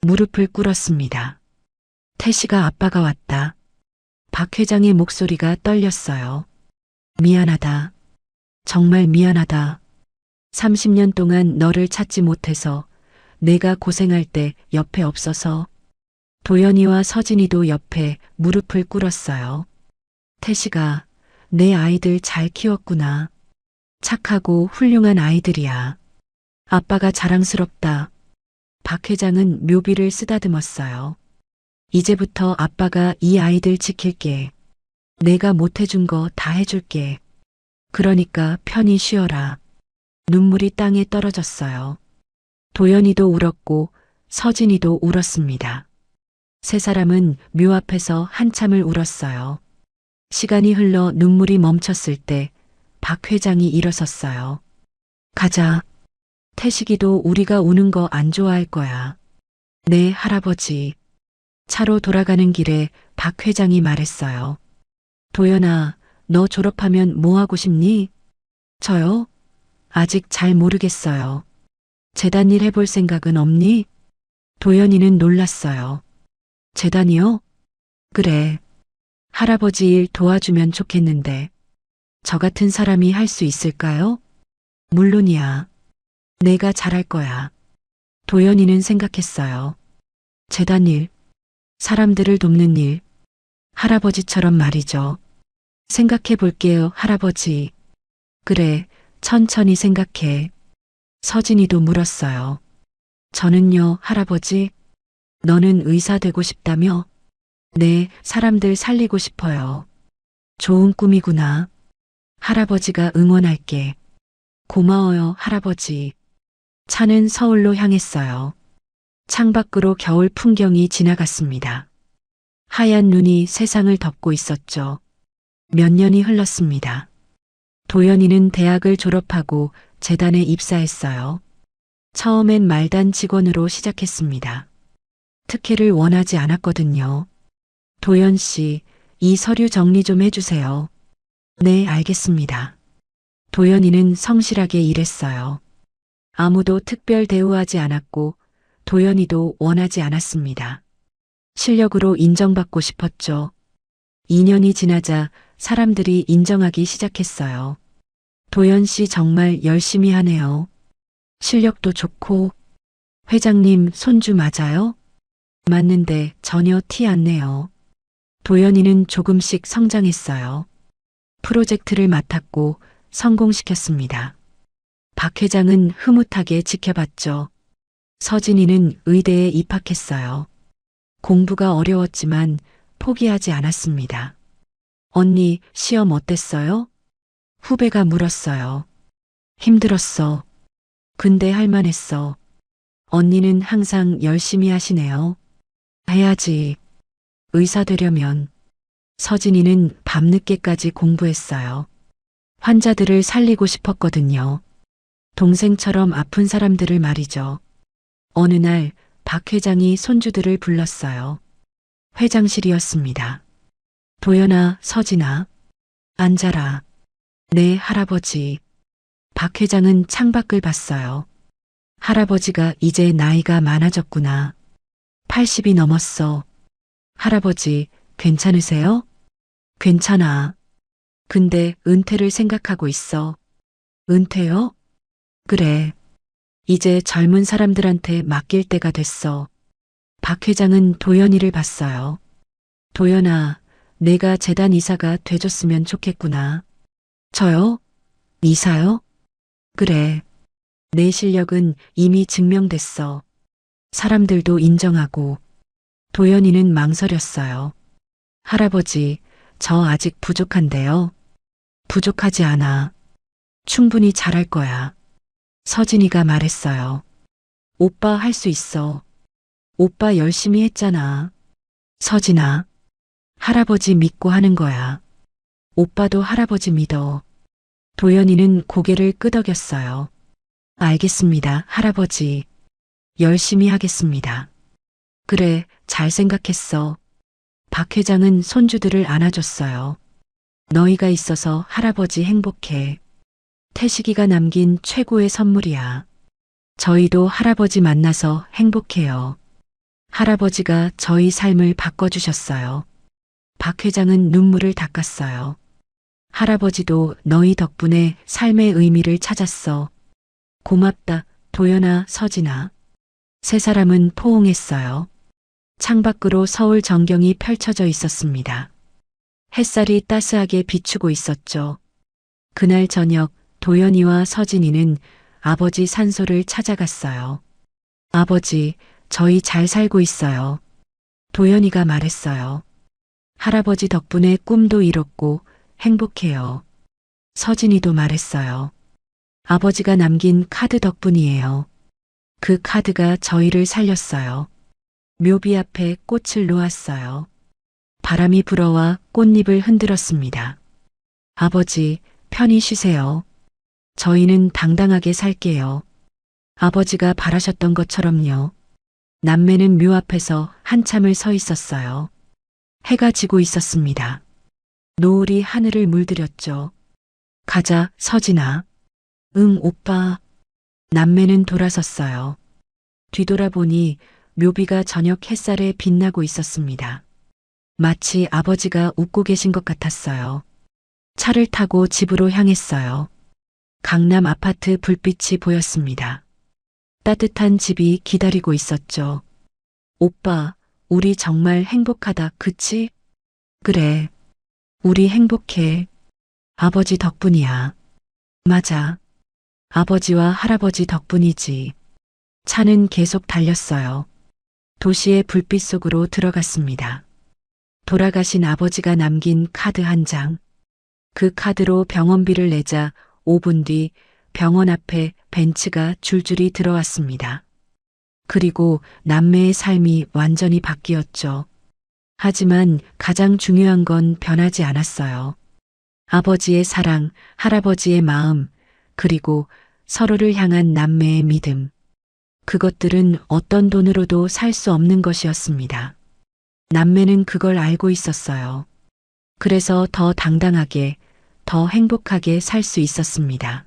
무릎을 꿇었습니다. 태식아, 아빠가 왔다. 박 회장의 목소리가 떨렸어요. 미안하다. 정말 미안하다. 30년 동안 너를 찾지 못해서, 내가 고생할 때 옆에 없어서. 도연이와 서진이도 옆에 무릎을 꿇었어요. 태식아, 내 아이들 잘 키웠구나. 착하고 훌륭한 아이들이야. 아빠가 자랑스럽다. 박 회장은 묘비를 쓰다듬었어요. 이제부터 아빠가 이 아이들 지킬게. 내가 못해준 거 다 해줄게. 그러니까 편히 쉬어라. 눈물이 땅에 떨어졌어요. 도연이도 울었고 서진이도 울었습니다. 세 사람은 묘 앞에서 한참을 울었어요. 시간이 흘러 눈물이 멈췄을 때 박 회장이 일어섰어요. 가자. 태식이도 우리가 우는 거 안 좋아할 거야. 네, 할아버지. 차로 돌아가는 길에 박 회장이 말했어요. 도연아, 너 졸업하면 뭐 하고 싶니? 저요? 아직 잘 모르겠어요. 재단 일 해볼 생각은 없니? 도연이는 놀랐어요. 재단이요? 그래. 할아버지 일 도와주면 좋겠는데. 저 같은 사람이 할 수 있을까요? 물론이야. 내가 잘할 거야. 도연이는 생각했어요. 재단 일, 사람들을 돕는 일, 할아버지처럼 말이죠. 생각해 볼게요, 할아버지. 그래, 천천히 생각해. 서진이도 물었어요. 저는요, 할아버지? 너는 의사 되고 싶다며? 네, 사람들 살리고 싶어요. 좋은 꿈이구나. 할아버지가 응원할게. 고마워요, 할아버지. 차는 서울로 향했어요. 창밖으로 겨울 풍경이 지나갔습니다. 하얀 눈이 세상을 덮고 있었죠. 몇 년이 흘렀습니다. 도연이는 대학을 졸업하고 재단에 입사했어요. 처음엔 말단 직원으로 시작했습니다. 특혜를 원하지 않았거든요. 도연 씨, 이 서류 정리 좀 해주세요. 네, 알겠습니다. 도연이는 성실하게 일했어요. 아무도 특별 대우하지 않았고 도연이도 원하지 않았습니다. 실력으로 인정받고 싶었죠. 2년이 지나자 사람들이 인정하기 시작했어요. 도연 씨 정말 열심히 하네요. 실력도 좋고. 회장님 손주 맞아요? 맞는데 전혀 티 안 내요. 도연이는 조금씩 성장했어요. 프로젝트를 맡았고 성공시켰습니다. 박 회장은 흐뭇하게 지켜봤죠. 서진이는 의대에 입학했어요. 공부가 어려웠지만 포기하지 않았습니다. 언니, 시험 어땠어요? 후배가 물었어요. 힘들었어. 근데 할만했어. 언니는 항상 열심히 하시네요. 해야지. 의사 되려면. 서진이는 밤늦게까지 공부했어요. 환자들을 살리고 싶었거든요. 동생처럼 아픈 사람들을 말이죠. 어느 날 박 회장이 손주들을 불렀어요. 회장실이었습니다. 도연아, 서진아, 앉아라. 네, 할아버지. 박 회장은 창밖을 봤어요. 할아버지가 이제 나이가 많아졌구나. 80이 넘었어. 할아버지, 괜찮으세요? 괜찮아. 근데 은퇴를 생각하고 있어. 은퇴요? 그래. 이제 젊은 사람들한테 맡길 때가 됐어. 박 회장은 도연이를 봤어요. 도연아, 내가 재단 이사가 돼줬으면 좋겠구나. 저요? 이사요? 그래. 내 실력은 이미 증명됐어. 사람들도 인정하고. 도연이는 망설였어요. 할아버지, 저 아직 부족한데요. 부족하지 않아. 충분히 잘할 거야. 서진이가 말했어요. 오빠 할 수 있어. 오빠 열심히 했잖아. 서진아, 할아버지 믿고 하는 거야. 오빠도 할아버지 믿어. 도연이는 고개를 끄덕였어요. 알겠습니다, 할아버지. 열심히 하겠습니다. 그래, 잘 생각했어. 박 회장은 손주들을 안아줬어요. 너희가 있어서 할아버지 행복해. 태식이가 남긴 최고의 선물이야. 저희도 할아버지 만나서 행복해요. 할아버지가 저희 삶을 바꿔주셨어요. 박 회장은 눈물을 닦았어요. 할아버지도 너희 덕분에 삶의 의미를 찾았어. 고맙다, 도연아, 서진아. 세 사람은 포옹했어요. 창밖으로 서울 전경이 펼쳐져 있었습니다. 햇살이 따스하게 비추고 있었죠. 그날 저녁 도연이와 서진이는 아버지 산소를 찾아갔어요. 아버지, 저희 잘 살고 있어요. 도연이가 말했어요. 할아버지 덕분에 꿈도 이뤘고 행복해요. 서진이도 말했어요. 아버지가 남긴 카드 덕분이에요. 그 카드가 저희를 살렸어요. 묘비 앞에 꽃을 놓았어요. 바람이 불어와 꽃잎을 흔들었습니다. 아버지, 편히 쉬세요. 저희는 당당하게 살게요. 아버지가 바라셨던 것처럼요. 남매는 묘 앞에서 한참을 서 있었어요. 해가 지고 있었습니다. 노을이 하늘을 물들였죠. 가자, 서진아. 응, 오빠. 남매는 돌아섰어요. 뒤돌아보니 묘비가 저녁 햇살에 빛나고 있었습니다. 마치 아버지가 웃고 계신 것 같았어요. 차를 타고 집으로 향했어요. 강남 아파트 불빛이 보였습니다. 따뜻한 집이 기다리고 있었죠. 오빠, 우리 정말 행복하다, 그치? 그래. 우리 행복해. 아버지 덕분이야. 맞아. 아버지와 할아버지 덕분이지. 차는 계속 달렸어요. 도시의 불빛 속으로 들어갔습니다. 돌아가신 아버지가 남긴 카드 한 장. 그 카드로 병원비를 내자 5분 뒤 병원 앞에 벤츠가 줄줄이 들어왔습니다. 그리고 남매의 삶이 완전히 바뀌었죠. 하지만 가장 중요한 건 변하지 않았어요. 아버지의 사랑, 할아버지의 마음, 그리고 서로를 향한 남매의 믿음. 그것들은 어떤 돈으로도 살 수 없는 것이었습니다. 남매는 그걸 알고 있었어요. 그래서 더 당당하게, 더 행복하게 살 수 있었습니다.